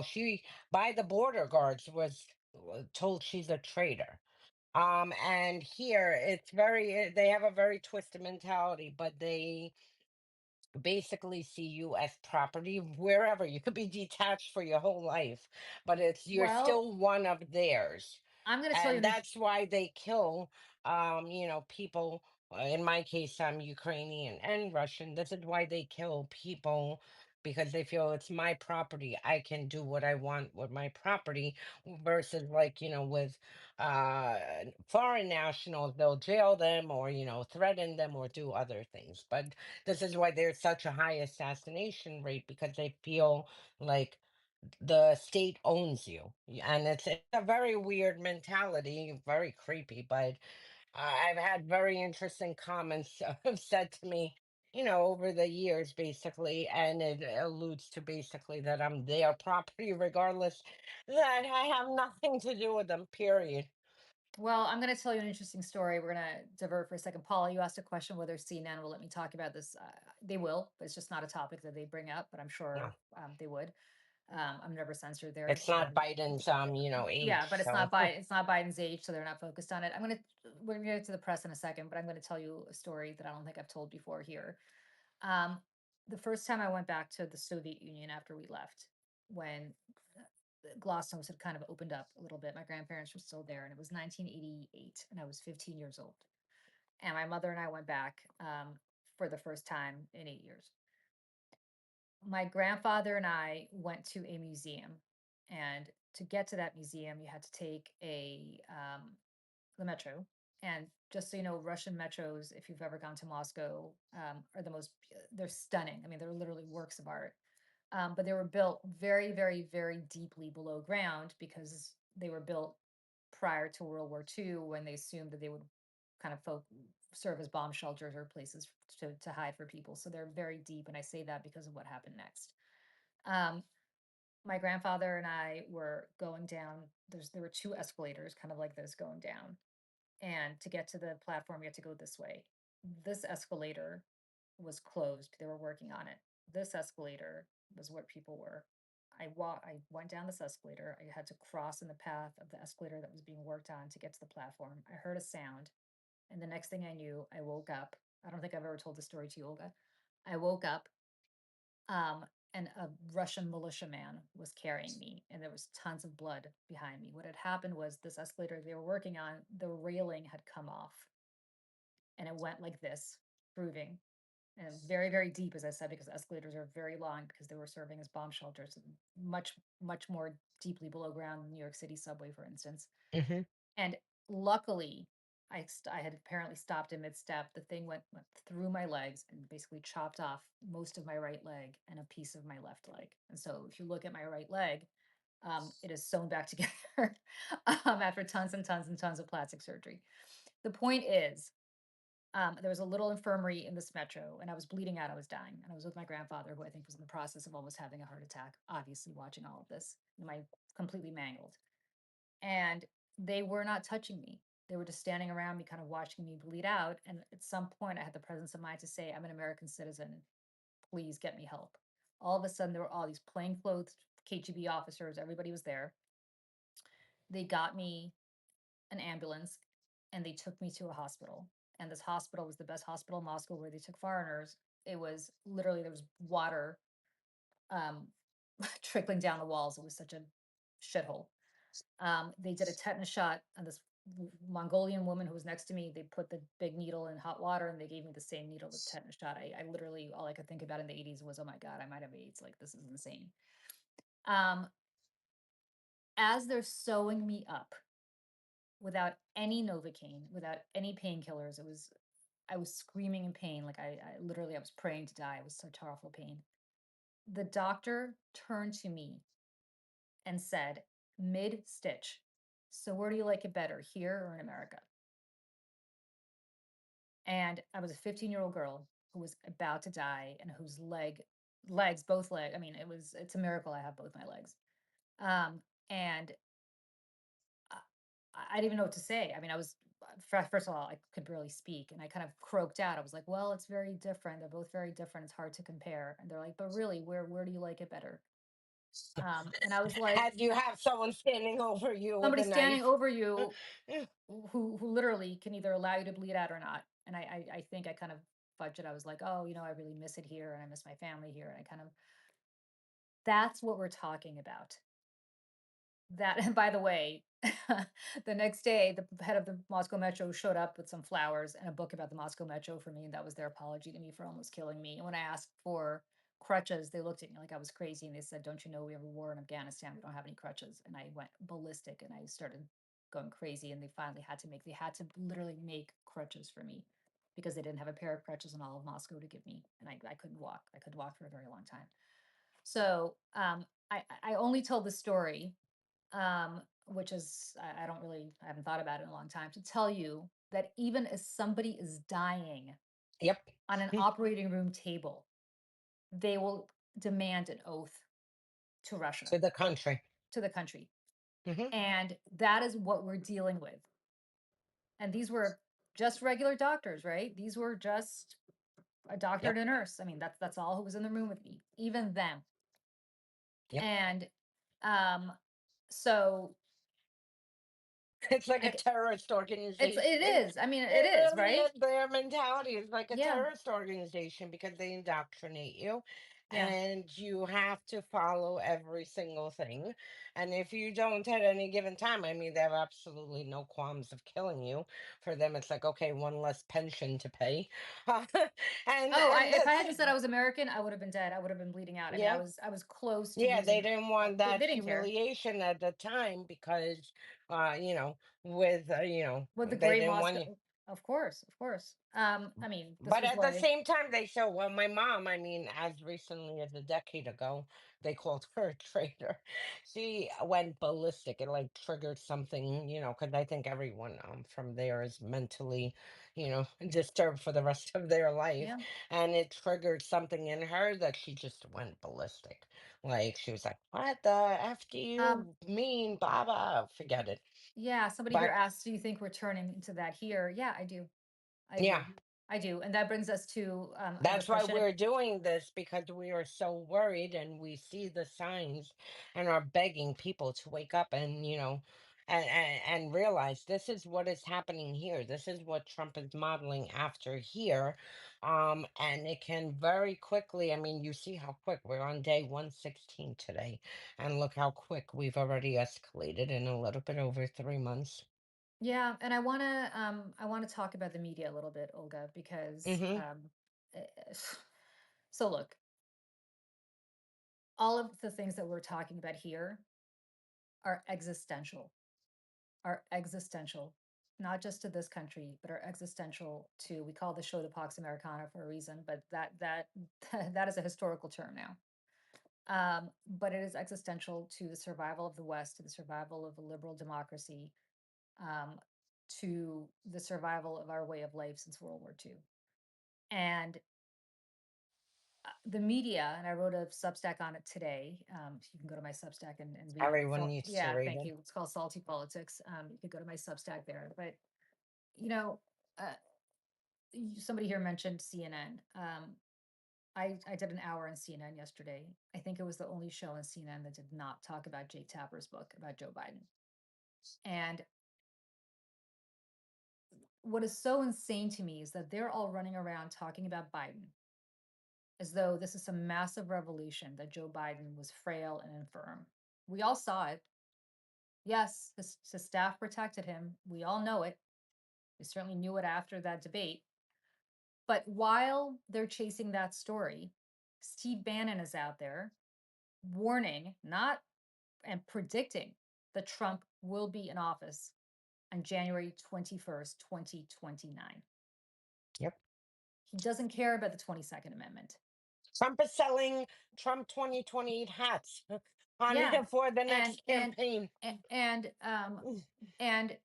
she by the border guards was told she's a traitor. And here it's they have a very twisted mentality, but they basically see you as property wherever. You could be detached for your whole life, but you're Well, still one of theirs. I'm gonna tell you And an that's why they kill people. In my case, I'm Ukrainian and Russian. This is why they kill people, because they feel it's my property. I can do what I want with my property, versus like, with foreign nationals, they'll jail them or, threaten them or do other things. But this is why there's such a high assassination rate, because they feel like the state owns you. And it's a very weird mentality, very creepy. But I've had very interesting comments said to me, over the years, basically, and it alludes to basically that I'm their property, regardless that I have nothing to do with them, period. well, I'm gonna tell you an interesting story. We're gonna divert for a second. Paula, you asked a question whether CNN will let me talk about this. They will, but it's just not a topic that they bring up, but I'm No, sure they would. I'm never censored there. it's not Biden's, Yeah, age. but So, It's not Biden's age, so they're not focused on it. We're gonna get to the press in a second, but I'm gonna tell you a story that I don't think I've told before here. Um, the first time I went back to the Soviet Union after we left, when Glasnost had kind of opened up a little bit, my grandparents were still there, and it was 1988, and I was 15 years old. And my mother and I went back for the first time in 8 years. My grandfather and I went to a museum, and to get to that museum, you had to take the metro. And just so you know, Russian metros, if you've ever gone to Moscow, are they're stunning. I mean, they're literally works of art. But they were built very, very, very deeply below ground because they were built prior to World War II when they assumed that they would kind of serve as bomb shelters or places to hide for people. So they're very deep. And I say that because of what happened next. Um, my grandfather and I were going down. There were two escalators, kind of like this, going down. And to get to the platform, you had to go this way. This escalator was closed. They were working on it. This escalator was where people were. I went down this escalator. I had to cross in the path of the escalator that was being worked on to get to the platform. I heard a sound, and the next thing I knew, I woke up. I don't think I've ever told the story to you, Olga. I woke up, and a Russian militiaman was carrying me, and there was tons of blood behind me. What had happened was this escalator they were working on, the railing had come off, and it went like this, proving and very, very deep, as I said, because escalators are very long because they were serving as bomb shelters, much, much more deeply below ground than New York City subway, for instance. mhm. And luckily, I had apparently stopped in mid-step. The thing went through my legs and basically chopped off most of my right leg and a piece of my left leg. And so if you look at my right leg, it is sewn back together after tons and tons and tons of plastic surgery. The point is, there was a little infirmary in this metro, and I was bleeding out. I was dying, and I was with my grandfather, who I think was in the process of almost having a heart attack. Obviously, watching all of this, my completely mangled, and they were not touching me. They were just standing around me, kind of watching me bleed out. And at some point, I had the presence of mind to say, "I'm an American citizen. Please get me help." All of a sudden, there were all these plainclothes KGB officers. Everybody was there. They got me an ambulance, and they took me to a hospital. And this hospital was the best hospital in Moscow where they took foreigners. It was literally there was water. um, trickling down the walls. It was such a shithole. They did a tetanus shot on this Mongolian woman who was next to me. They put the big needle in hot water and they gave me the same needle, the tetanus shot. I literally, all I could think about in the 80s was, oh my God, I might have AIDS. Like, this is insane. Um, as they're sewing me up without any Novocaine, without any painkillers, I was screaming in pain. Like, I literally, I was praying to die. It was such horrible pain. The doctor turned to me and said, mid stitch, so where do you like it better, here or in America? And I was a 15-year-old girl who was about to die and whose both leg, I mean, it's a miracle I have both my legs. Um, and I, I didn't even know what to say. I mean, first of all, I could barely speak and I kind of croaked out. I was like, well, it's very different. They're both very different. It's hard to compare. And they're like, but really, where do you like it better? And I was like, As you have someone standing over you with somebody a standing knife. over you who literally can either allow you to bleed out or not. And I think I kind of fudged it. I was like, oh, I really miss it here and I miss my family here. And I kind of that's what we're talking about. That and by the way, the next day, the head of the Moscow Metro showed up with some flowers and a book about the Moscow Metro for me, and that was their apology to me for almost killing me. And when I asked for crutches, they looked at me like I was crazy and they said, "Don't you know we have a war in Afghanistan? We don't have any crutches." And I went ballistic and I started going crazy. And they had to literally make crutches for me because they didn't have a pair of crutches in all of Moscow to give me, and I couldn't walk. I could walk for a very long time. So I only told the story which is I don't really I haven't thought about it in a long time to tell you that even as somebody is dying Yep. on an operating room table, they will demand an oath to Russia, To the country. to the country. Hmm. And that is what we're dealing with. And these were just regular doctors, right? These were just a doctor and Yep. a nurse. I mean, that's all who was in the room with me, even them. Yep. And um, so It's like a like terrorist it organization. is. I mean, It it is, really right? is. Their mentality is like a Yeah. terrorist organization because they indoctrinate you Yeah. and you have to follow every single thing. And if you don't at any given time, I mean, they have absolutely no qualms of killing you. For them, it's like, okay, one less pension to pay. Oh, I And if I that's hadn't it. said I was American, I would have been dead. I would have been bleeding out. I mean, Yeah. I was close to Yeah, they losing. didn't want that They didn't care. humiliation at the time because, you know, With the they gray didn't want you. Moscow, of course. I mean, this But was at the like, same time, they show, well, my mom, I mean, as recently as a decade ago, they called her a traitor. She went ballistic. It like triggered something, because I think everyone from there is mentally, disturbed for the rest of their life. yeah. And it triggered something in her that she just went ballistic. Like she was like, what the F do Um, you mean, Baba? Forget it. yeah, somebody here But asked, do you think we're turning into that here? Yeah, I do. I yeah. do. I do. And that brings us to I have a That's why question. we're doing this because we are so worried and we see the signs and are begging people to wake up and, and realize this is what is happening here. This is what Trump is modeling after here. And it can very quickly, I mean, you see how quick we're on day 116 today. And look how quick we've already escalated in a little bit over 3 months. Yeah, and I want to talk about the media a little bit, Olga, because Hmm. eh, so look, all of the things that we're talking about here are existential, not just to this country, but are existential to, we call the show the Pax Americana for a reason, but that is a historical term now. But it is existential to the survival of the West, to the survival of a liberal democracy, um, to the survival of our way of life since World War II. And the media, and I wrote a Substack on it today. You can go to my Substack and read it. Everyone So needs to yeah, read thank it. you. It's called Salty Politics. You could go to my Substack there. But you know, uh, somebody here mentioned CNN. I did an hour on CNN yesterday. I think it was the only show on CNN that did not talk about Jake Tapper's book about Joe Biden. And what is so insane to me is that they're all running around talking about Biden as though this is some massive revolution that Joe Biden was frail and infirm. We all saw it. Yes, his staff protected him. We all know it. We certainly knew it after that debate. But while they're chasing that story, Steve Bannon is out there warning, not and predicting that Trump will be in office on January 21st, 2029. Yep. He doesn't care about the 22nd Amendment. Trump is selling Trump 2028 hats on Yeah. for the And next and campaign. and and and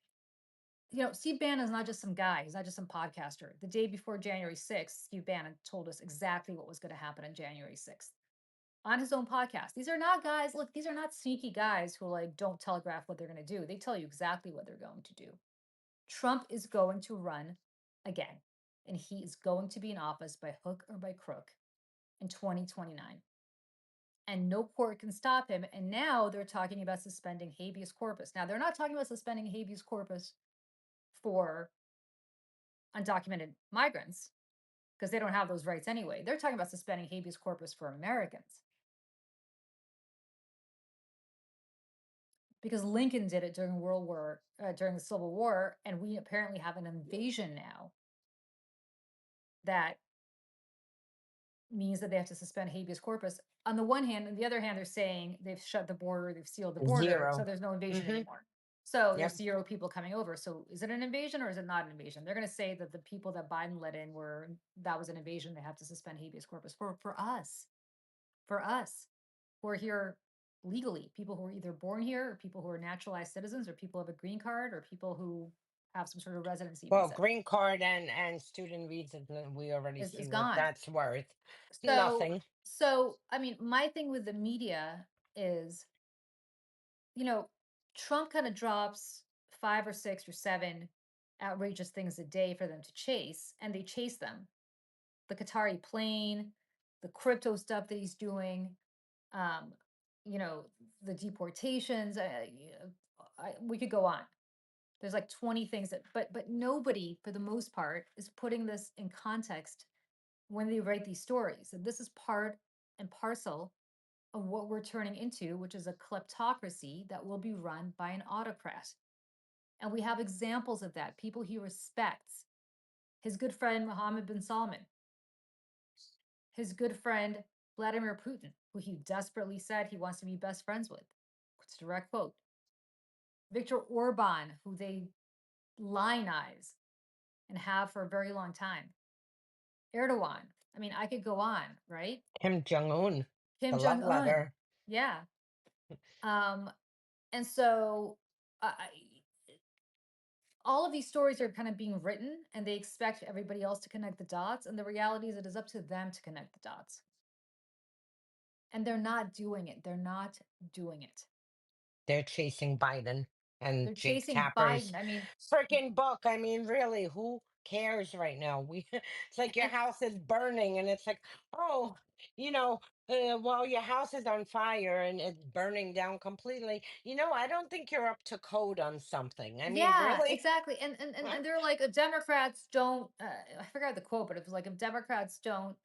Steve Bannon is not just some guy. He's not just some podcaster. The day before January 6th, Steve Bannon told us exactly what was going to happen on January 6th on his own podcast. These are not guys, look, these are not sneaky guys who like don't telegraph what they're going to do. They tell you exactly what they're going to do. Trump is going to run again, and he is going to be in office by hook or by crook in 2029. And no court can stop him. And now they're talking about suspending habeas corpus. Now, they're not talking about suspending habeas corpus for undocumented migrants because they don't have those rights anyway. They're talking about suspending habeas corpus for Americans because Lincoln did it during the Civil War, and we apparently have an invasion now that means that they have to suspend habeas corpus. On the one hand, on the other hand, they're saying they've shut the border, they've sealed the border, so Zero. there's no invasion Hmm. anymore. So there's Yep. zero people coming over. So is it an invasion or is it not an invasion? They're going to say that the people that Biden let in were that was an invasion. They have to suspend habeas corpus for us who are here legally, people who are either born here or people who are naturalized citizens or people who have a green card or people who have some sort of residency Well, visa green card and student visas, we already is see what gone. that's worth. So, Nothing. I mean, my thing with the media is, you know, Trump kind of drops 5 or 6 or 7 outrageous things a day for them to chase, and they chase them. The Qatari plane, the crypto stuff that he's doing, um, you know, the deportations. We could go on. There's like 20 things that, but nobody, for the most part, is putting this in context when they write these stories. And this is part and parcel of what we're turning into, which is a kleptocracy that will be run by an autocrat. And we have examples of that, people he respects. His good friend Mohammed bin Salman, his good friend Vladimir Putin, who he desperately said he wants to be best friends with. It's a direct quote. Viktor Orban, who they lionize and have for a very long time. Erdogan. I mean, I could go on, right? Kim Jong Un, Kim the Jong love Un. letter. Yeah. Um, and so all of these stories are kind of being written and they expect everybody else to connect the dots. And the reality is it is up to them to connect the dots. And they're not doing it. They're not doing it. They're chasing Biden and They're Jake chasing Tapper's Biden. I mean, freaking book. I mean, really, who cares right now? It's like your and house is burning, and it's like, oh, well, your house is on fire and it's burning down completely. I don't think you're up to code on something. I mean, yeah, really? exactly. And they're like, if Democrats don't, I forgot the quote, but it was like, if Democrats don't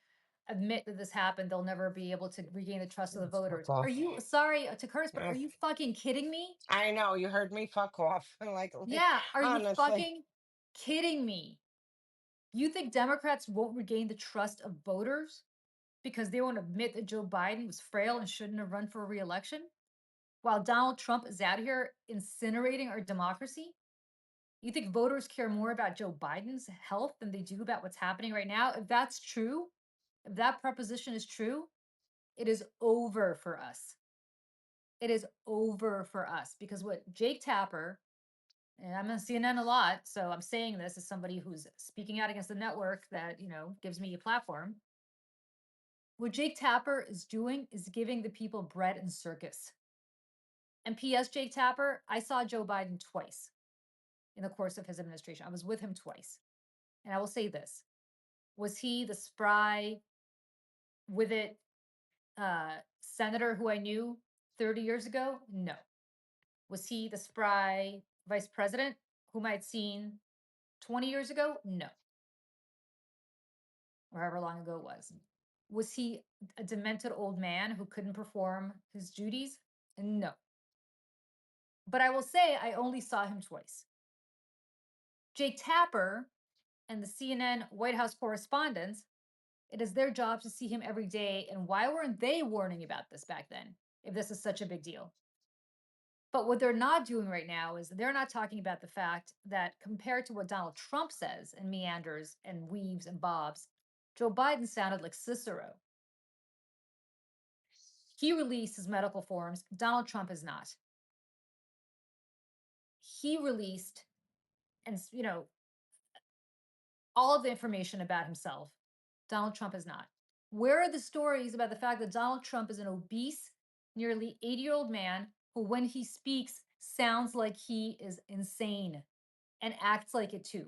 admit that this happened, they'll never be able to regain the trust of the Fuck voters. Are off. you sorry to curse, but are Uh, you fucking kidding me? I know you heard me. Fuck off. Yeah, are you Honestly. fucking kidding me? You think Democrats won't regain the trust of voters because they won't admit that Joe Biden was frail and shouldn't have run for reelection? While Donald Trump is out here incinerating our democracy? You think voters care more about Joe Biden's health than they do about what's happening right now? If that's true, if that proposition is true, it is over for us. It is over for us because what Jake Tapper, and I'm on CNN a lot, so I'm saying this as somebody who's speaking out against the network that, gives me a platform. What Jake Tapper is doing is giving the people bread and circus. And P.S. Jake Tapper, I saw Joe Biden twice in the course of his administration. I was with him twice. And I will say this: was he the spry, with it senator who I knew 30 years ago? No. Was he the spry vice president whom I'd seen 20 years ago? No. Or however long ago it was. Was he a demented old man who couldn't perform his duties? No. But I will say I only saw him twice. Jake Tapper and the CNN White House correspondents, it is their job to see him every day. And why weren't they warning about this back then if this is such a big deal? But what they're not doing right now is they're not talking about the fact that compared to what Donald Trump says and meanders and weaves and bobs, Joe Biden sounded like Cicero. He released his medical forms. Donald Trump has not. He released and all of the information about himself. Donald Trump has not. Where are the stories about the fact that Donald Trump is an obese, nearly 80-year-old man who, when he speaks, sounds like he is insane and acts like it too?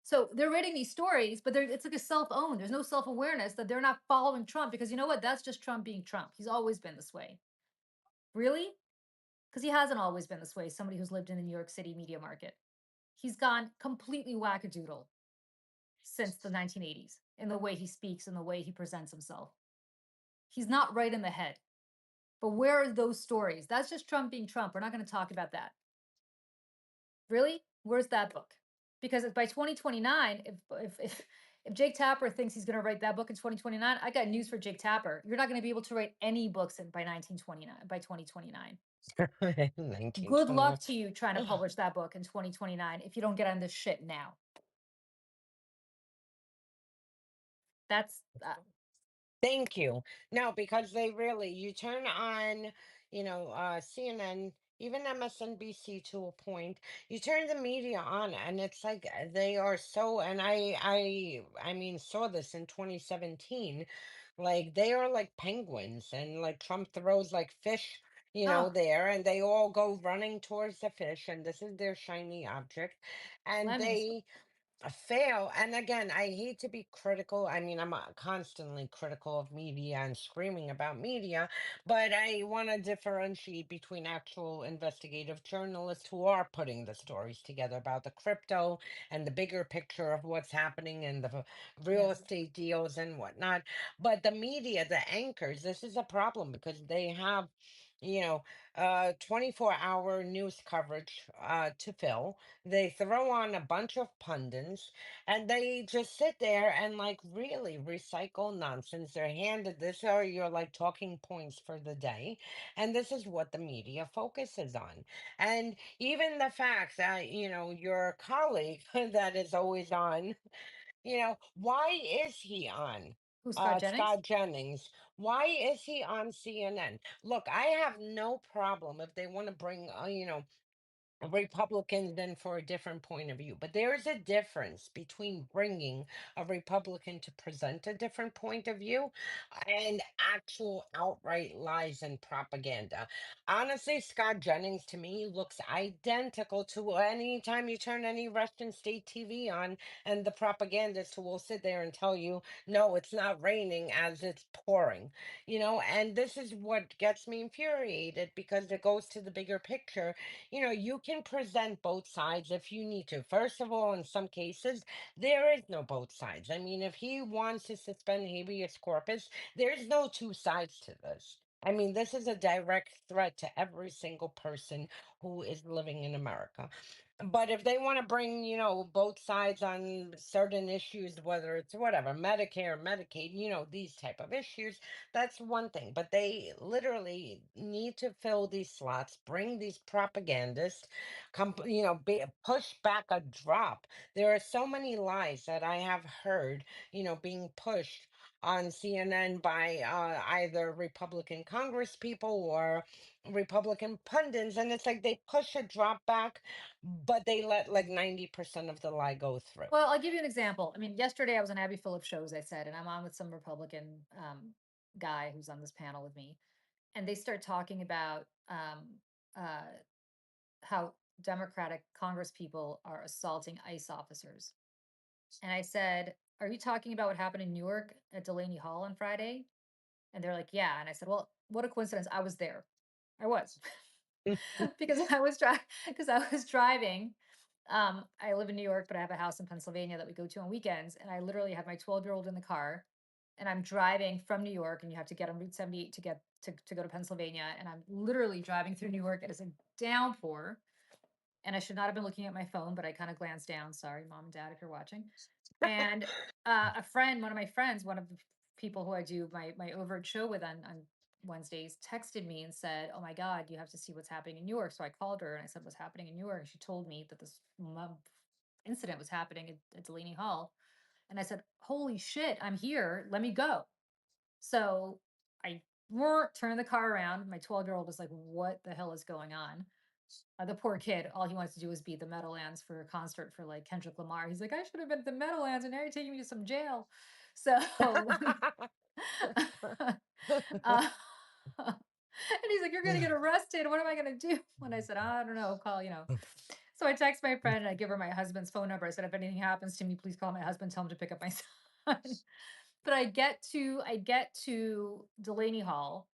So they're writing these stories, but it's like a self-owned. There's no self-awareness that they're not following Trump because you know what? That's just Trump being Trump. He's always been this way. Really? Because he hasn't always been this way. Somebody who's lived in the New York City media market. He's gone completely wackadoodle since the 1980s in the way he speaks and the way he presents himself. He's not right in the head. But where are those stories? That's just Trump being Trump. We're not going to talk about that. Really? Where's that book? Because by 2029, if Jake Tapper thinks he's going to write that book in 2029, I got news for Jake Tapper. You're not going to be able to write any books by 1929 by 2029. Good 1929. luck to you trying to publish that book in 2029 if you don't get on this shit now. That's Thank you. No, because they really, you turn on, CNN, even MSNBC to a point, you turn the media on and it's like they are so, and I mean, saw this in 2017, like they are like penguins and like Trump throws like fish, oh, there and they all go running towards the fish and this is their shiny object and lemmings. they fail. And again, I hate to be critical. I mean, I'm constantly critical of media and screaming about media, but I want to differentiate between actual investigative journalists who are putting the stories together about the crypto and the bigger picture of what's happening and the real Yeah, estate deals and whatnot. But the media, the anchors, this is a problem because they have, you know, 24-hour news coverage to fill. They throw on a bunch of pundits and they just sit there and like really recycle nonsense. They're handed this are your like talking points for the day. And this is what the media focuses on. And even the fact that, your colleague that is always on, why is he on? who's Scott Jennings? Scott Jennings. Why is he on CNN? Look, I have no problem if they want to bring, Republicans then for a different point of view. But there is a difference between bringing a Republican to present a different point of view and actual outright lies and propaganda. Honestly, Scott Jennings to me looks identical to any time you turn any Russian state TV on and the propagandist who will sit there and tell you, no, it's not raining as it's pouring, and this is what gets me infuriated because it goes to the bigger picture. You can present both sides if you need to. First of all, in some cases, there is no both sides. I mean, if he wants to suspend habeas corpus, there's no two sides to this. I mean, this is a direct threat to every single person who is living in America. But if they want to bring, both sides on certain issues, whether it's whatever, Medicare, Medicaid, these type of issues, that's one thing. But they literally need to fill these slots, bring these propagandists, push back a drop. There are so many lies that I have heard, being pushed on CNN by either Republican Congress people or Republican pundits. And it's like they push a drop back, but they let like 90% of the lie go through. Well, I'll give you an example. I mean, yesterday I was on Abby Phillip shows, I said, and I'm on with some Republican guy who's on this panel with me, and they start talking about uh, how Democratic Congress people are assaulting ICE officers. And I said, "Are you talking about what happened in Newark at Delaney Hall on Friday?" And they're like, "Yeah." And I said, "Well, what a coincidence. I was there. I was." because I was driving. I live in New York, but I have a house in Pennsylvania that we go to on weekends. And I literally had my 12-year-old in the car. and I'm driving from New York, and you have to get on Route 78 to get to go to Pennsylvania, and I'm literally driving through New York. It is a downpour, and I should not have been looking at my phone, but I kind of glanced down. Sorry, mom and dad, if you're watching. And a friend, one of my friends, one of the people who I do my overt show with on Wednesdays, texted me and said, "Oh my God, you have to see what's happening in New York." So I called her and I said, "What's happening in New York?" And she told me that this incident was happening at Delaney Hall. And I said, "Holy shit, I'm here. Let me go." So I turned the car around. My 12-year-old was like, "What the hell is going on?" The poor kid, all he wants to do is be at the Meadowlands for a concert for like Kendrick Lamar. He's like, "I should have been at the Meadowlands, and now you're taking me to some jail." So, uh, and he's like, "You're gonna get arrested. What am I gonna do?" When I said, "I don't know, call, you know." So I text my friend and I give her my husband's phone number. I said, "If anything happens to me, please call my husband, tell him to pick up my son." But I get to Delaney Hall,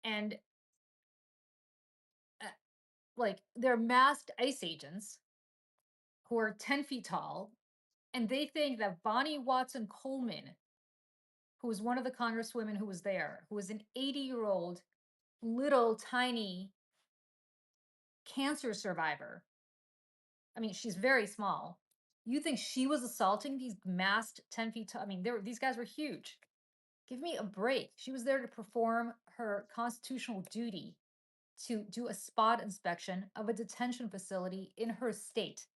and uh, like they're masked ICE agents who are 10 feet tall, and they think that Bonnie Watson Coleman, who was one of the congresswomen who was there, who was an 80-year-old little tiny cancer survivor. I mean, she's very small. You think she was assaulting these masked 10 feet tall? I mean, these guys were huge. Give me a break. She was there to perform her constitutional duty to do a spot inspection of a detention facility in her state.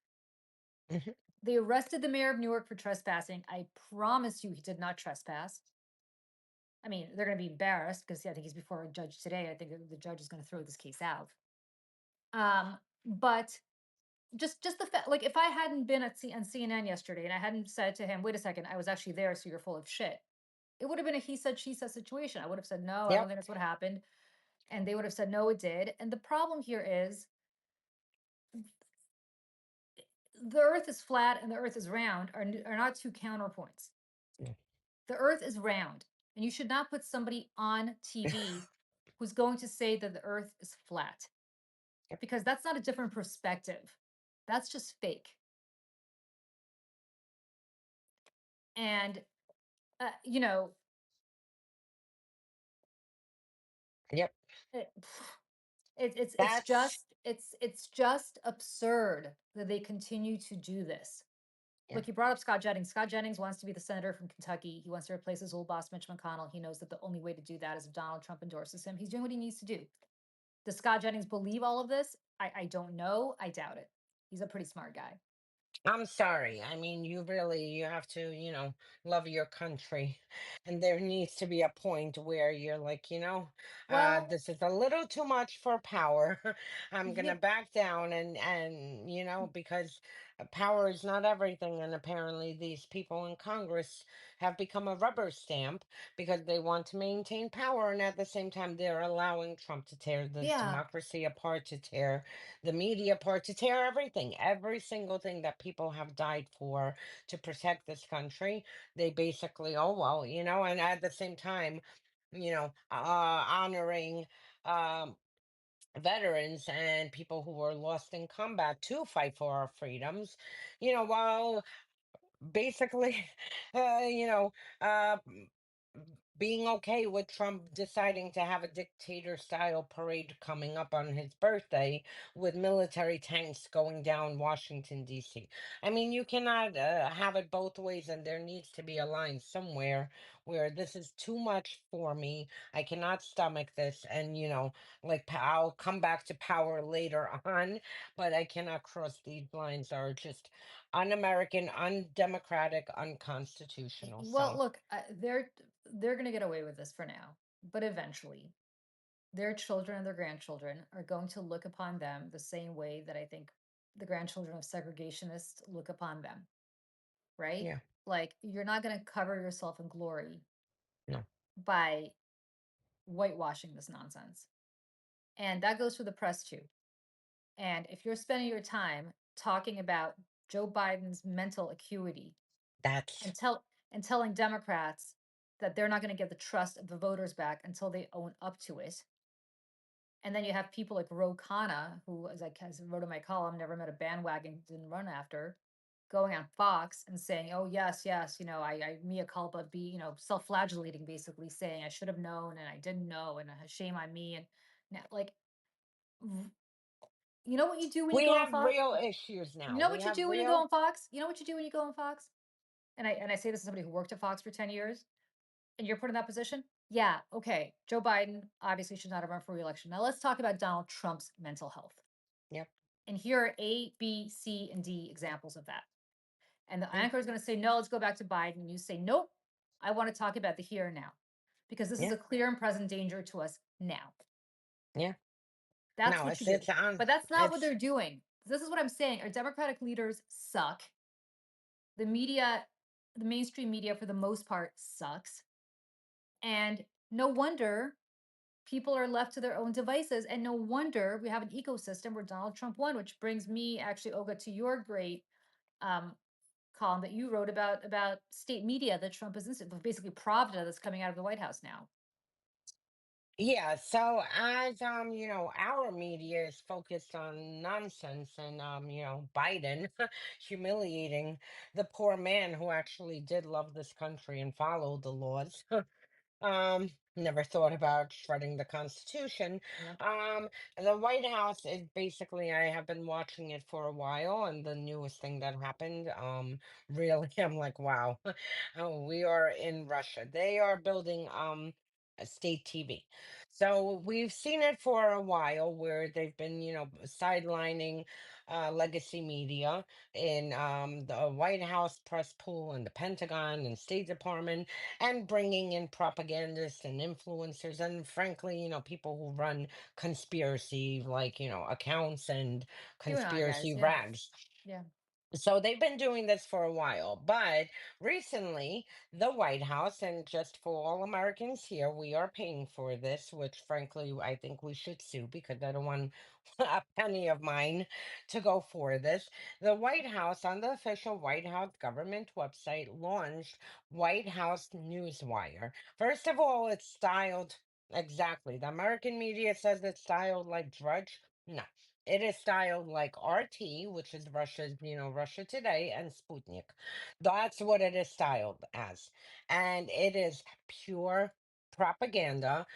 Mhm. They arrested the mayor of Newark for trespassing. I promise you he did not trespass. I mean, they're going to be embarrassed because I think he's before a judge today. I think the judge is going to throw this case out. But just the fact, like, if I hadn't been on CNN yesterday and I hadn't said to him, "Wait a second, I was actually there, so you're full of shit," it would have been a he said, she said situation. I would have said, "No, I don't Yep. think that's what happened." And they would have said, "No, it did." And the problem here is the earth is flat and the earth is round are not two counterpoints. Yeah. The earth is round, and you should not put somebody on TV who's going to say that the earth is flat, Yep. because that's not a different perspective. That's just fake. And you know, Yep. it, it's That's just it's just absurd that they continue to do this. yeah. Look, you brought up Scott Jennings. Scott Jennings wants to be the senator from Kentucky. He wants to replace his old boss, Mitch McConnell. He knows that the only way to do that is if Donald Trump endorses him. He's doing what he needs to do. Does Scott Jennings believe all of this? I don't know. I doubt it. He's a pretty smart guy. I'm sorry. I mean, you have to, love your country. And there needs to be a point where you're like, Well, this is a little too much for power. I'm gonna yeah, back down and because power is not everything. And apparently these people in Congress have become a rubber stamp because they want to maintain power. And at the same time, they're allowing Trump to tear the yeah. democracy apart, to tear the media part, to tear everything, every single thing that people have died for to protect this country. They basically, oh, well, and at the same time, honoring um, veterans and people who were lost in combat to fight for our freedoms, while basically, uh, you know, uh, m- being okay with Trump deciding to have a dictator style parade coming up on his birthday with military tanks going down Washington, D.C. I mean, you cannot have it both ways, and there needs to be a line somewhere where this is too much for me. I cannot stomach this, and like I'll come back to power later on, but I cannot cross these lines that are just un-American, undemocratic, unconstitutional. Well, So look, they're going to get away with this for now, but eventually, their children and their grandchildren are going to look upon them the same way that I think the grandchildren of segregationists look upon them, right? yeah, Like, you're not going to cover yourself in glory no, by whitewashing this nonsense. And that goes for the press too. And if you're spending your time talking about Joe Biden's mental acuity that's and telling Democrats that they're not going to get the trust of the voters back until they own up to it. And then you have people like Ro Khanna, who, as I wrote in my column, never met a bandwagon, didn't run after. going on Fox and saying, "Oh yes, yes, I mea culpa," self-flagellating, basically saying, "I should have known and I didn't know, and shame on me." And now, like, v- you know what you do when you We go on have Fox? real issues You now. know We what you have do when you go real. on Fox? You know what you do when you go on Fox? And I say this as somebody who worked at Fox for 10 years, and you're put in that position. Yeah, okay. Joe Biden obviously should not have run for re-election. Now let's talk about Donald Trump's mental health. Yep. And here are A, B, C, and D examples of that. And the Yeah. anchor is going to say, no, let's go back to Biden. And you say, nope, I want to talk about the here and now because this is Yeah. a clear and present danger to us now. Yeah. That's No, what you it's do. it's on. But that's not what It's they're doing. This is what I'm saying. Our Democratic leaders suck. The media, the mainstream media, for the most part, sucks. And no wonder people are left to their own devices. And no wonder we have an ecosystem where Donald Trump won, which brings me actually, Olga, to your great um, column that you wrote about state media that Trump is basically Pravda that's coming out of the White House now. Yeah, so as our media is focused on nonsense and Biden humiliating the poor man who actually did love this country and follow the laws. Never thought about shredding the Constitution. Yeah. The White House is basically, I have been watching it for a while, and the newest thing that happened, really, I'm like, wow, oh, we are in Russia. They are building a state TV. So we've seen it for a while where they've been, sidelining legacy media in the White House press pool and the Pentagon and State Department, and bringing in propagandists and influencers and frankly people who run conspiracy like accounts and QAnon guys. conspiracy Yeah. rags. Yeah. So they've been doing this for a while, but recently the White House, and just for all Americans here, we are paying for this, which frankly I think we should sue because I don't want a penny of mine to go for this. The White House, on the official White House government website, launched White House Newswire. First of all, it's styled exactly. The American media says it's styled like Drudge. No, it is styled like RT, which is Russia's, Russia Today and Sputnik. That's what it is styled as. And it is pure propaganda.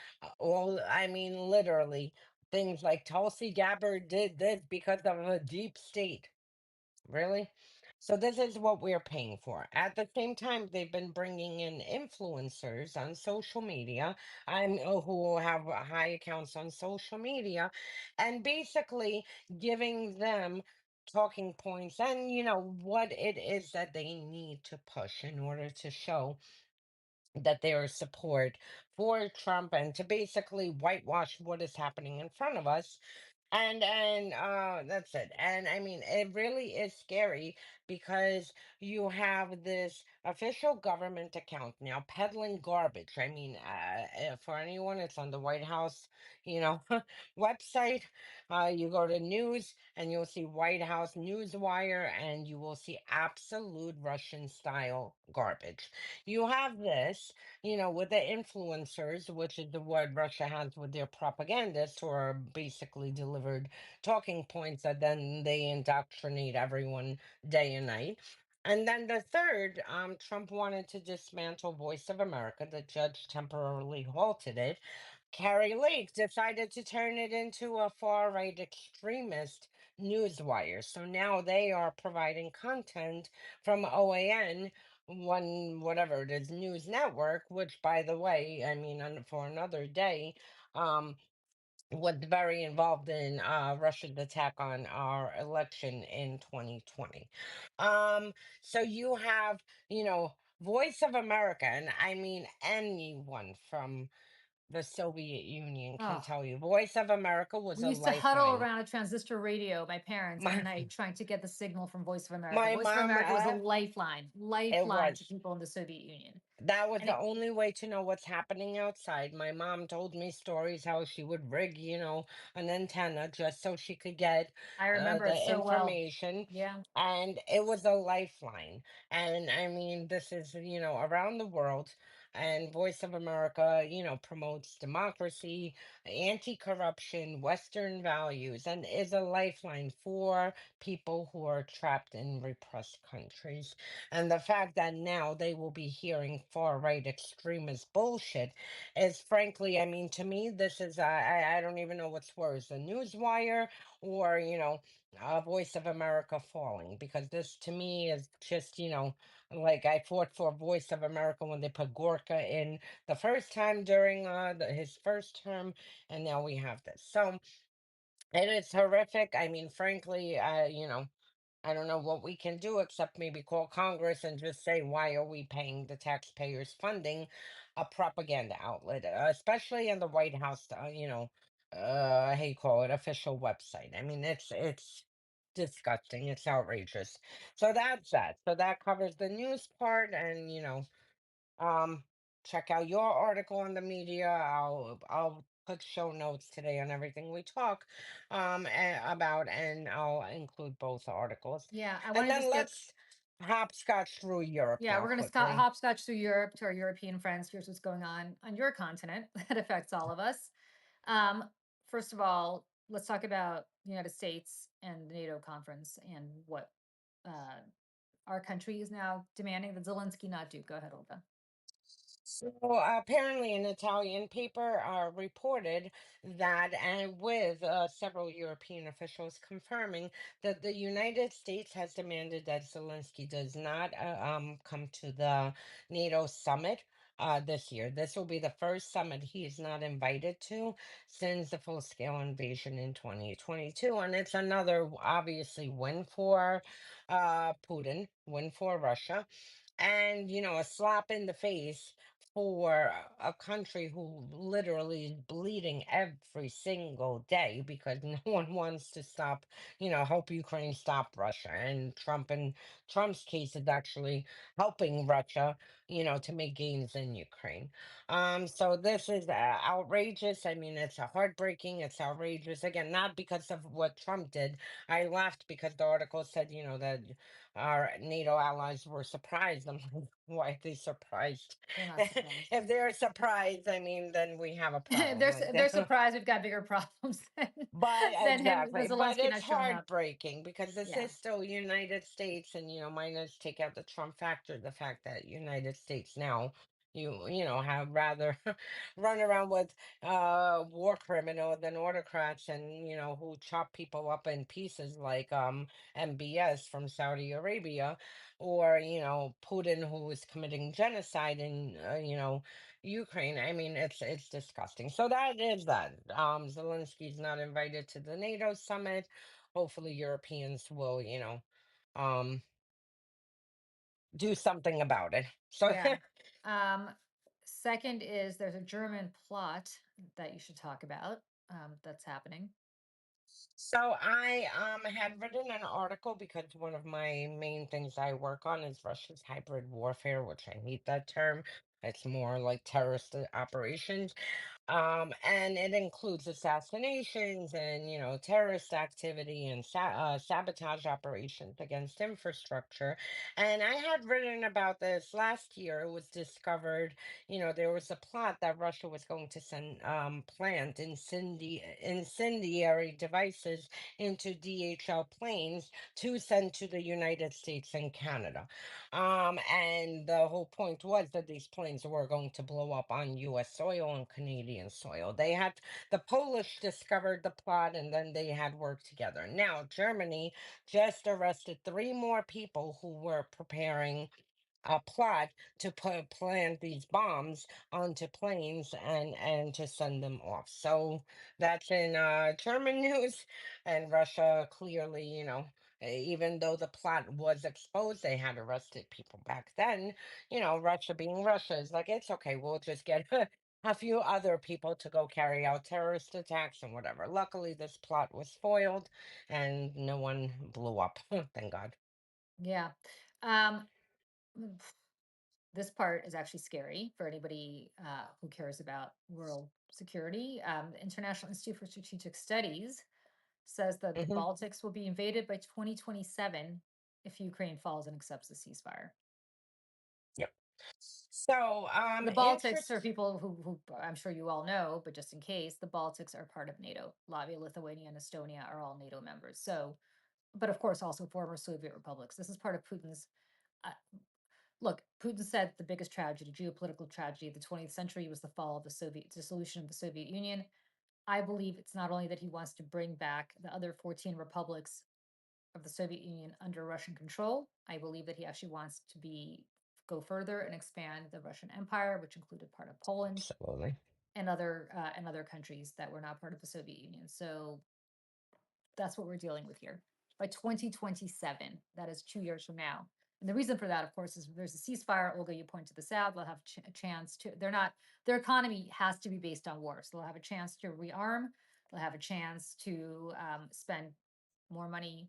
I mean, literally, things like Tulsi Gabbard did this because of a deep state. Really? So this is what we're paying for. At the same time, they've been bringing in influencers on social media, who have high accounts on social media, and basically giving them talking points and what it is that they need to push in order to show that there is support for Trump and to basically whitewash what is happening in front of us. And that's it. And I mean, it really is scary because you have this official government account now peddling garbage. I mean, for anyone, it's on the White House, you know, website. You go to news and you'll see White House Newswire, and you will see absolute Russian style garbage. You have this, with the influencers, which is the word Russia has with their propagandists, who are basically delivered talking points that then they indoctrinate everyone day and night. And then the third, Trump wanted to dismantle Voice of America. The judge temporarily halted it. Carrie Lake decided to turn it into a far right extremist newswire. So now they are providing content from OAN, one whatever it is, news network, which by the way, I mean, for another day, um was very involved in Russia's attack on our election in 2020. um so you have, Voice of America, and I mean anyone from the Soviet Union can Oh, tell you Voice of America was we a used to huddle lifeline. around a transistor radio, my parents, at my night trying to get the signal from Voice of America. my Voice of mom, America was a lifeline, it lifeline to was. people in the Soviet Union. That was And the only way to know what's happening outside. My mom told me stories how she would rig, an antenna just so she could get I remember it the so well. information. Yeah. And it was a lifeline. And I mean, this is, around the world. And Voice of America, promotes democracy, anti-corruption, Western values, and is a lifeline for people who are trapped in repressed countries. And the fact that now they will be hearing far-right extremist bullshit is, frankly, I mean, to me, this is, I don't even know what's worse, the Newswire or, Voice of America falling, because this to me is just, like I fought for Voice of America when they put Gorka in the first time during his first term, and now we have this. So it is horrific. I mean, frankly, I don't know what we can do except maybe call Congress and just say, why are we paying the taxpayers funding a propaganda outlet, especially in the White House, how you call it, official website. I mean, it's disgusting. It's outrageous. So that's that. So that covers the news part, and um, check out your article on the media. I'll put show notes today on everything we talk about, and I'll include both articles. Yeah, I want And to then just get let's hopscotch through Europe Yeah, now we're going to quickly. hopscotch through Europe to our European friends. Here's what's going on your continent that affects all of us. Um, First of all, let's talk about the United States and the NATO conference and what uh, our country is now demanding that Zelensky not do. Go ahead, Olga. So apparently, an Italian paper reported that, and with several European officials confirming that the United States has demanded that Zelensky does not come to the NATO summit this year. This will be the first summit he is not invited to since the full-scale invasion in 2022, and it's another obviously win for Putin, win for Russia, and a slap in the face for a country who literally is bleeding every single day because no one wants to stop, help Ukraine stop Russia. And Trump, in Trump's case, is actually helping Russia, to make gains in Ukraine. So this is outrageous. I mean, it's a heartbreaking, it's outrageous. Again, not because of what Trump did. I laughed because the article said, that our NATO allies were surprised. I'm like, why are they surprised? They're not surprised. If they're surprised, I mean, then we have a problem. they're Like, they're surprised we've got bigger problems but than him, than exactly, but Zelensky it's not showing up. heartbreaking because this Yeah, is still United States, and minus take out the Trump factor, the fact that United States now have rather run around with war criminals than autocrats, and who chop people up in pieces like MBS from Saudi Arabia, or Putin, who is committing genocide in Ukraine. I mean, it's disgusting. So that is that. Zelensky's not invited to the NATO summit. Hopefully, Europeans will, um, do something about it. So, yeah. Um, Second is there's a German plot that you should talk about that's happening. so I had written an article because one of my main things I work on is Russia's hybrid warfare, which I hate that term. It's more like terrorist operations. And it includes assassinations and, terrorist activity and sabotage operations against infrastructure. And I had written about this last year. It was discovered, there was a plot that Russia was going to send plant incendiary devices into DHL planes to send to the United States and Canada. And the whole point was that these planes were going to blow up on US soil and Canadian soil. The Polish discovered the plot, and then they had worked together. Now, Germany just arrested three more people who were preparing a plot to plant these bombs onto planes and to send them off. So that's in German news, and Russia clearly, even though the plot was exposed, they had arrested people back then. Russia being Russia is like, it's okay, we'll just get a few other people to go carry out terrorist attacks and whatever. Luckily, this plot was foiled and no one blew up. Thank God. Yeah. Um, this part is actually scary for anybody who cares about world security. The International Institute for Strategic Studies says that the Hmm. Baltics will be invaded by 2027 if Ukraine falls and accepts the ceasefire. So, The Baltics, for interest. people who I'm sure you all know, but just in case, the Baltics are part of NATO. Latvia, Lithuania, and Estonia are all NATO members. So, but of course, also former Soviet republics. This is part of Putin's. Uh, Look, Putin said the biggest tragedy, geopolitical tragedy of the 20th century was the fall of the Soviet dissolution of the Soviet Union. I believe it's not only that he wants to bring back the other 14 republics of the Soviet Union under Russian control. I believe that he actually wants to be go further and expand the Russian Empire, which included part of Poland Absolutely. and other countries that were not part of the Soviet Union. So that's what we're dealing with here. By 2027, that is 2 years from now. And the reason for that, of course, is there's a ceasefire. Olga, you pointed this out. They'll have a chance to. They're not. Their economy has to be based on war, so they'll have a chance to rearm. They'll have a chance to spend more money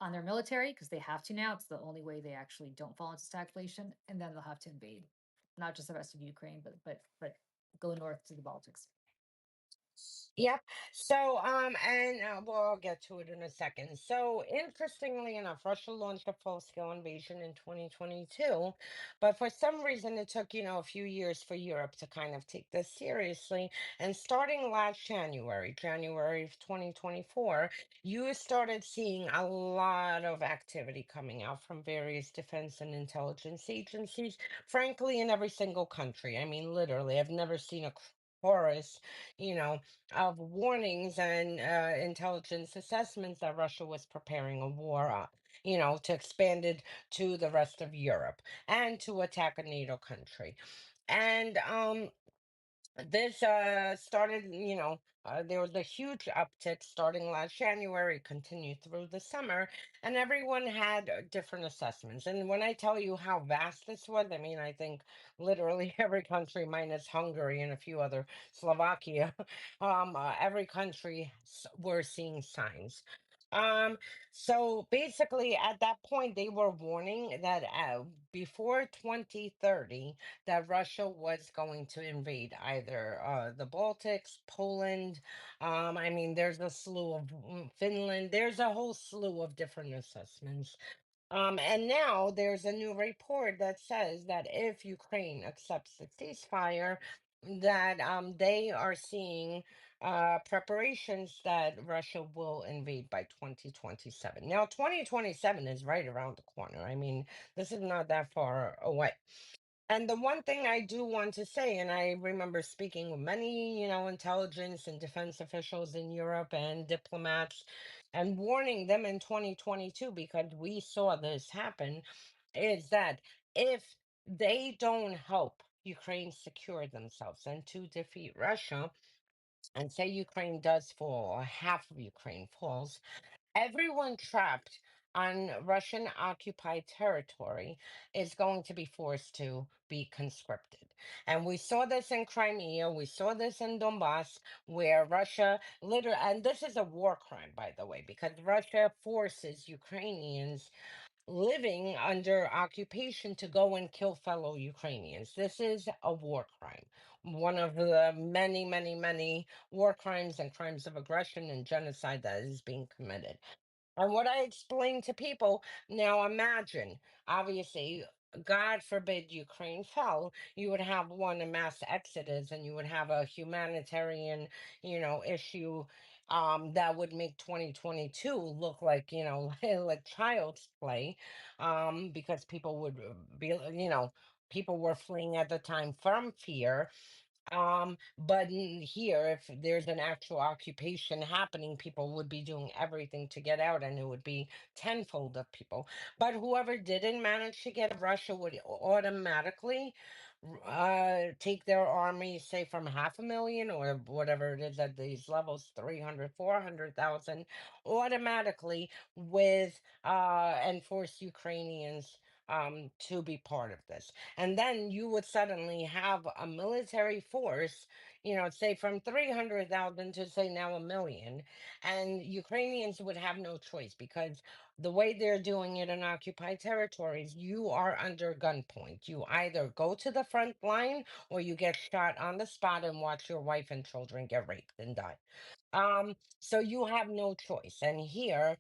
on their military because they have to now. It's the only way they actually don't fall into stagflation, and then they'll have to invade, not just the rest of Ukraine, but go north to the Baltics. Yep. So, and well, I'll get to it in a second. So, interestingly enough, Russia launched a full-scale invasion in 2022, but for some reason, it took, a few years for Europe to kind of take this seriously. And starting last January, January of 2024, you started seeing a lot of activity coming out from various defense and intelligence agencies, frankly, in every single country. I mean, literally, I've never seen a chorus, you know of warnings and intelligence assessments that Russia was preparing a war on, to expand it to the rest of Europe and to attack a NATO country. And this started, there was a huge uptick starting last January, continued through the summer, and everyone had different assessments. And when I tell you how vast this was, I mean, I think literally every country minus Hungary and a few other, Slovakia, every country were seeing signs. Um, so basically, at that point, they were warning that before 2030, that Russia was going to invade either the Baltics, Poland. I mean, there's a slew of Finland. There's a whole slew of different assessments. And now there's a new report that says that if Ukraine accepts the ceasefire, that they are seeing preparations that Russia will invade by 2027. Now, 2027 is right around the corner. I mean, this is not that far away. And the one thing I do want to say, and I remember speaking with many, intelligence and defense officials in Europe and diplomats and warning them in 2022 because we saw this happen, is that if they don't help Ukraine secure themselves and to defeat Russia, and say Ukraine does fall, or half of Ukraine falls, everyone trapped on Russian occupied territory is going to be forced to be conscripted. And we saw this in Crimea, we saw this in Donbass, where Russia literally, and this is a war crime, by the way, because Russia forces Ukrainians living under occupation to go and kill fellow Ukrainians. This is a war crime. One of the many, many, many war crimes and crimes of aggression and genocide that is being committed. And what I explain to people now, imagine, obviously, God forbid Ukraine fell, you would have one, a mass exodus, and you would have a humanitarian, issue that would make 2022 look like, like child's play, because people would be, people were fleeing at the time from fear, but here, if there's an actual occupation happening, people would be doing everything to get out, and it would be tenfold of people. But whoever didn't manage to get out, Russia would automatically take their army, say from 500,000 or whatever it is at these levels, 300, 400,000, automatically with and force Ukrainians to be part of this. And then you would suddenly have a military force say from 300,000 to say now a million. And Ukrainians would have no choice because the way they're doing it in occupied territories, you are under gunpoint. You either go to the front line or you get shot on the spot and watch your wife and children get raped and die. So you have no choice. And here,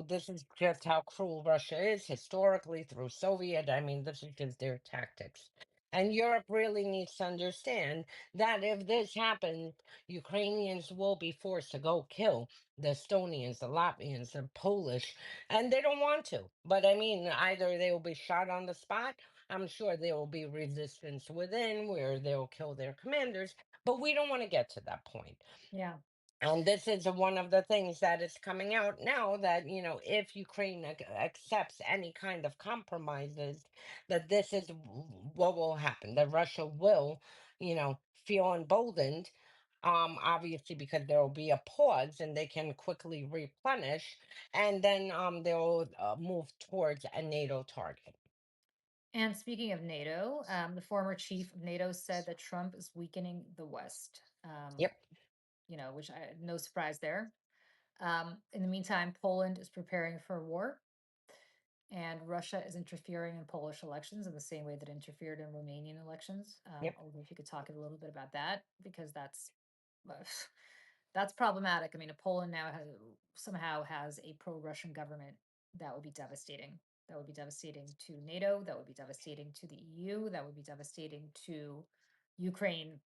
this is just how cruel Russia is historically through Soviet. I mean, this is just their tactics. And Europe really needs to understand that if this happens, Ukrainians will be forced to go kill the Estonians, the Latvians, the Polish, and they don't want to. But I mean, either they will be shot on the spot. I'm sure there will be resistance within where they'll kill their commanders, but we don't want to get to that point. Yeah. And this is one of the things that is coming out now that, if Ukraine accepts any kind of compromises, that this is what will happen, that Russia will, feel emboldened, obviously, because there will be a pause and they can quickly replenish, and then they'll move towards a NATO target. And speaking of NATO, the former chief of NATO said that Trump is weakening the West. Yep, Which I no surprise there. In the meantime, Poland is preparing for war, and Russia is interfering in Polish elections in the same way that it interfered in Romanian elections. yep. Although if you could talk a little bit about that, because uh, that's problematic. I mean, Poland now somehow has a pro-Russian government that would be devastating. That would be devastating to NATO. That would be devastating to the EU. That would be devastating to Ukraine.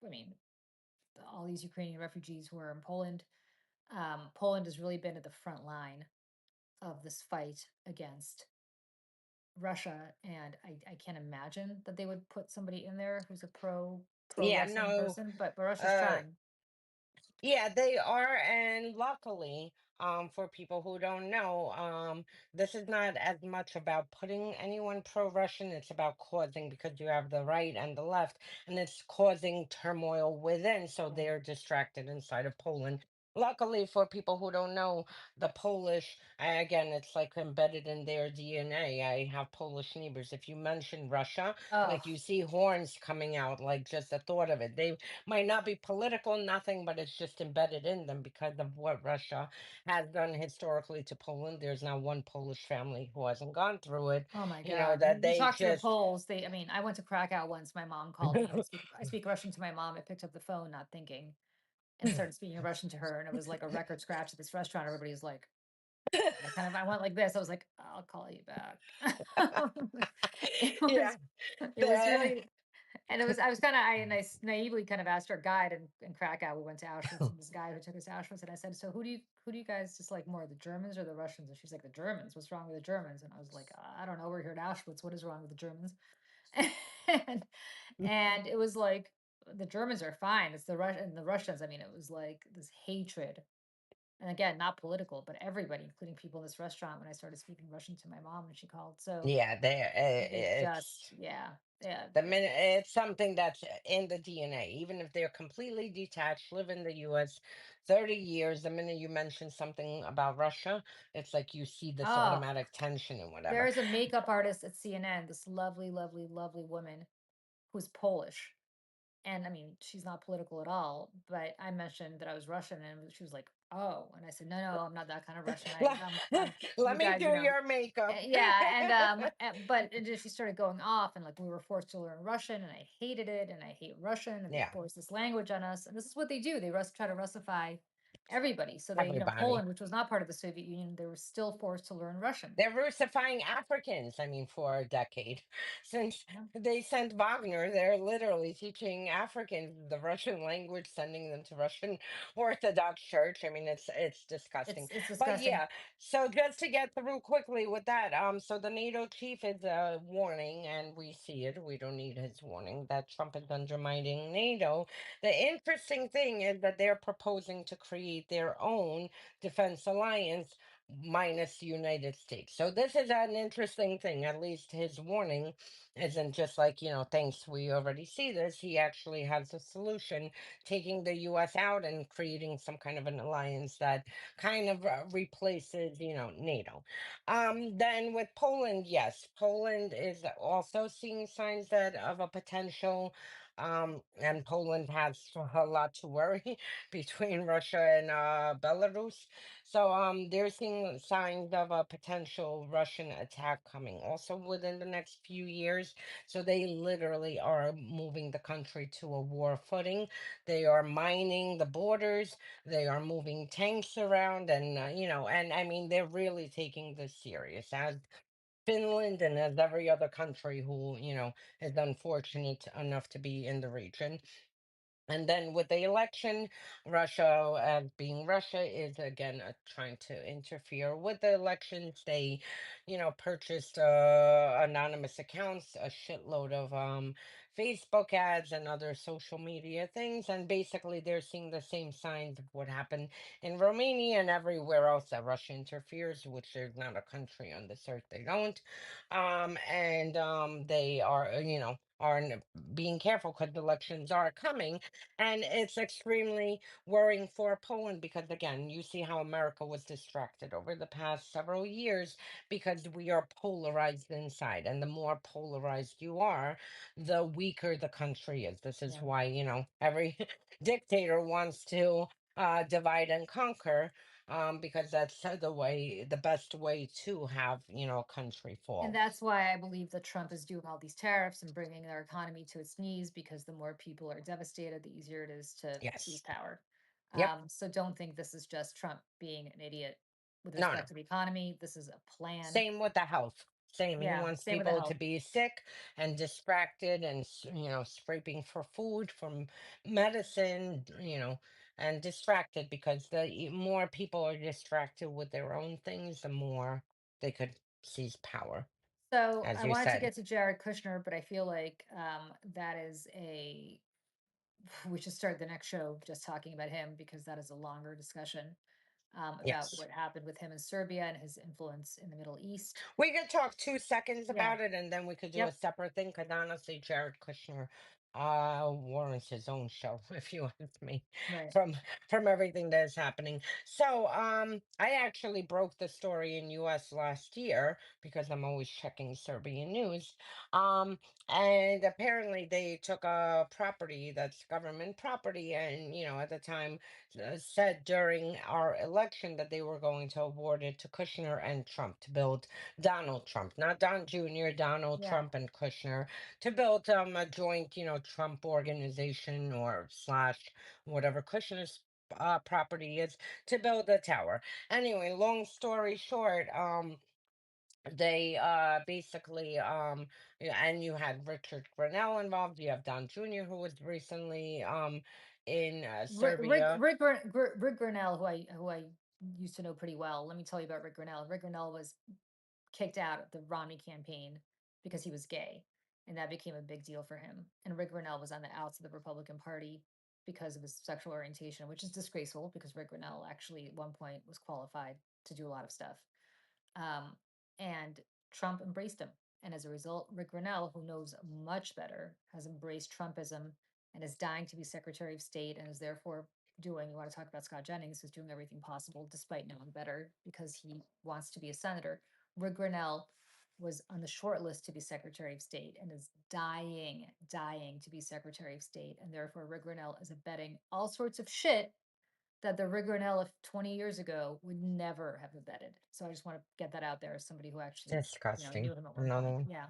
I mean, all these Ukrainian refugees who are in Poland. Poland has really been at the front line of this fight against Russia, and I can't imagine that they would put somebody in there who's a pro Yeah, Russian no. person, but Russia's uh trying. Yeah, they are, and luckily, for people who don't know, this is not as much about putting anyone pro-Russian. It's about causing, because you have the right and the left, and it's causing turmoil within, so Right. they're distracted inside of Poland. Luckily, for people who don't know, the Polish, again, it's like embedded in their DNA. I have Polish neighbors. If you mention Russia, like Oh, you see horns coming out, like just the thought of it. They might not be political, nothing, but it's just embedded in them because of what Russia has done historically to Poland. There's now one Polish family who hasn't gone through it, oh my God. that You they talk to the just, Poles, I mean, I went to Krakow once. My mom called me. I speak Russian to my mom. I picked up the phone, not thinking, and started speaking Russian to her. And it was like a record scratch at this restaurant. Everybody's like, I went like this. I was like, I'll call you back. It yeah, was, it was the, really, and I was kind of, naively kind of asked our guide in Krakow. We went to Auschwitz, and this guy who took us to Auschwitz, and I said, "So who do you guys dislike more, the Germans or the Russians?" And she's like, "The Germans. What's wrong with the Germans?" And I was like, "I don't know. We're here at Auschwitz. What is wrong with the Germans?" and and it was like the Germans are fine. It's the Russians. I mean, it was like this hatred, and again, not political, but everybody, including people in this restaurant. When I started speaking Russian to my mom, when she called, so yeah, it it's just, yeah, yeah. the minute it's something that's in the DNA, even if they're completely detached, live in the US 30 years, the minute you mention something about Russia, it's like you see this Oh, automatic tension and there whatever. is a makeup artist at CNN, this lovely, lovely, lovely woman who's Polish. And I mean, she's not political at all, but I mentioned that I was Russian and she was like, "Oh." And I said, "No, no, I'm not that kind of Russian. let, You let me guys, do your makeup. yeah." But and then she started going off, and like we were forced to learn Russian, and I hated it, and I hate Russian, and they Yeah, force this language on us. And this is what they do. They try to Russify everybody. So everybody. Poland, which was not part of the Soviet Union, they were still forced to learn Russian. They're Russifying Africans, I mean, for a decade. Since Yeah. they sent Wagner, they're literally teaching Africans the Russian language, sending them to Russian Orthodox Church. I mean, it's disgusting. It's But disgusting. yeah, so just to get through quickly with that, so the NATO chief is warning, and we see it, we don't need his warning, that Trump is undermining NATO. The interesting thing is that they're proposing to create their own defense alliance minus the United States. So this is an interesting thing. At least his warning isn't just like, thanks, we already see this. He actually has a solution, taking the US out and creating some kind of an alliance that kind of replaces, NATO. Then with Poland, yes, Poland is also seeing signs that of a potential And Poland has a lot to worry between Russia and Belarus. So they're seeing signs of a potential Russian attack coming also within the next few years. So they literally are moving the country to a war footing. They are mining the borders. They are moving tanks around, and and I mean, they're really taking this serious, as Finland and as every other country who, is unfortunate enough to be in the region. And then with the election, Russia, being Russia, is again trying to interfere with the elections. They, purchased anonymous accounts, a shitload of Facebook ads and other social media things, and basically they're seeing the same signs of what happened in Romania and everywhere else that Russia interferes, which there's not a country on this earth they don't. And they are, being careful because elections are coming, and it's extremely worrying for Poland because, again, you see how America was distracted over the past several years because we are polarized inside. And the more polarized you are, the weaker the country is. This is Yeah. why, every dictator wants to divide and conquer, because that's the best way to have, a country And fall. that's why I believe that Trump is doing all these tariffs and bringing our economy to its knees because the more people are devastated, the easier it is to seize Yes. power. Yep. So don't think this is just Trump being an idiot with No, no. respect to the economy. This is a plan. Same with the health. Same. He Yeah, wants same with the people to health. be sick and distracted and, scraping for food, from medicine, and distracted because more people are distracted with their own things, the more they could seize power, So as I you wanted to said. get to Jared Kushner, but I feel like that is a we should start the next show just talking about him because that is a longer discussion about Yes. what happened with him in Serbia and his influence in the Middle East. We could talk 2 seconds Yeah. about it, and then we could do a Yep. separate thing. Because honestly, Jared Kushner warrants his own show, if you ask me, Right. from everything that is happening. So, I actually broke the story in U.S. last year because I'm always checking Serbian news. Um, and apparently they took a property that's government property, and at the time said during our election that they were going to award it to Kushner and Trump to build. Donald Trump, not Don Jr., Donald Yeah. Trump and Kushner, to build a joint, Trump organization or slash whatever Kushner's property is, to build a tower. Anyway, long story short, they basically yeah, and you had Richard Grenell involved. You have Don Jr., who was recently in Serbia. Rick Grenell, who I used to know pretty well. Let me tell you about Rick Grenell. Rick Grenell was kicked out of the Romney campaign because he was gay, and that became a big deal for him. And Rick Grenell was on the outs of the Republican Party because of his sexual orientation, which is disgraceful because Rick Grenell actually at one point was qualified to do a lot of stuff. Um, and Trump embraced him. And as a result, Rick Grenell, who knows much better, has embraced Trumpism and is dying to be Secretary of State and is therefore doing, you want to talk about Scott Jennings, who's doing everything possible despite knowing better because he wants to be a senator. Rick Grenell was on the short list to be Secretary of State and is dying to be Secretary of State. And therefore, Rick Grenell is abetting all sorts of shit that the Rick Grenell of 20 years ago would never have abetted. So I just want to get that out there as somebody who actually, knew Disgusting. him at one Another point. one. Yeah.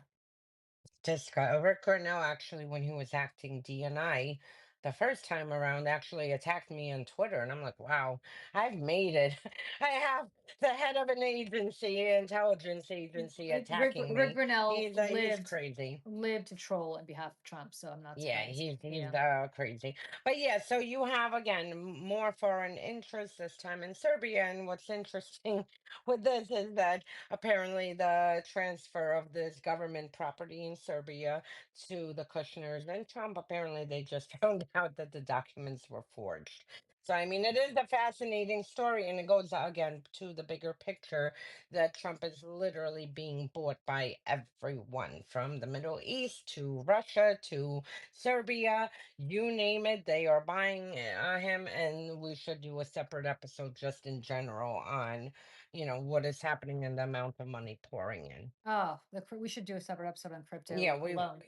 Rick Cornell, actually, when he was acting DNI the first time around, actually attacked me on Twitter. And I'm like, wow, I've made it. I have the head of an agency, intelligence agency, attacking Rick me. Grenell He's crazy. lived to troll on behalf of Trump, so I'm not Yeah, surprised. he's Yeah. crazy. But yeah, so you have again more foreign interest this time in Serbia, and what's interesting with this is that apparently the transfer of this government property in Serbia to the Kushners and Trump, apparently they just found out that the documents were forged. So I mean, it is a fascinating story, and it goes again to the bigger picture that Trump is literally being bought by everyone from the Middle East to Russia to Serbia, you name it, they are buying him, and we should do a separate episode just in general on, what is happening and the amount of money pouring in. Oh, we should do a separate episode on Yeah, crypto we, alone.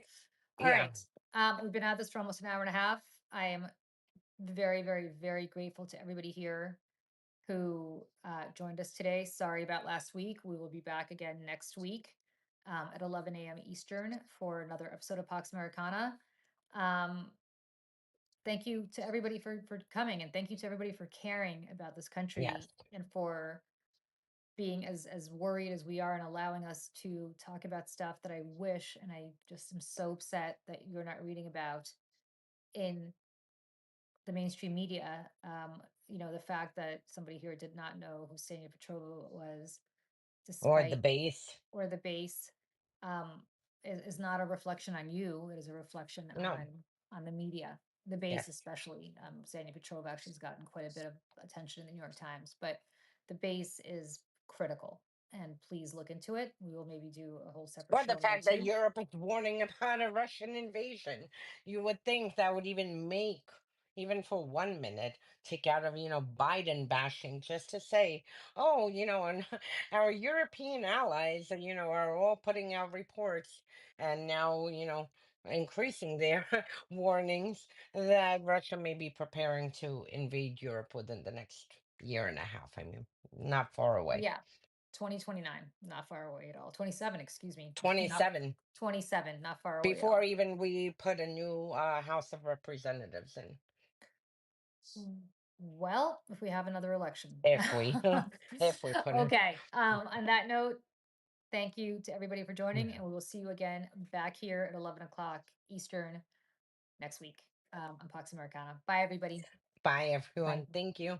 All yeah, right. We've been at this for almost an hour and a half. I am very, very, very grateful to everybody here who joined us today. Sorry about last week. We will be back again next week at 11 a.m. Eastern for another episode of Pax Americana. Um, Thank you to everybody for coming, and thank you to everybody for caring about this Yes. country and for being as worried as we are and allowing us to talk about stuff that I wish and I just am so upset that you're not reading about in the mainstream media. The fact that somebody here did not know who Stenya Petrova was, Or the despite base. or the base, um, is not a reflection on you. It is a reflection No. on the media, the base Yes. especially. Stenya Petrova actually has gotten quite a bit of attention in the New York Times, but the base is critical. And please look into it. We will maybe do a whole separate Or the show on it fact that too. Europe is warning about a Russian invasion. You would think that would even make, even for 1 minute, take out of, Biden bashing just to say, oh, and our European allies, are all putting out reports and now, increasing their warnings that Russia may be preparing to invade Europe within the next year and a half. I mean, not far away. Yeah, 2029, not far away at all. 27, excuse me, not 27. 27, not far away at Before all. even we put a new House of Representatives in, Well, if we have another election. if we, if we put in. Okay. On that note, thank you to everybody for joining, and we will see you again back here at 11 o'clock Eastern next week on Pax Americana. Bye, everybody. Bye, Bye. everyone. Thank you.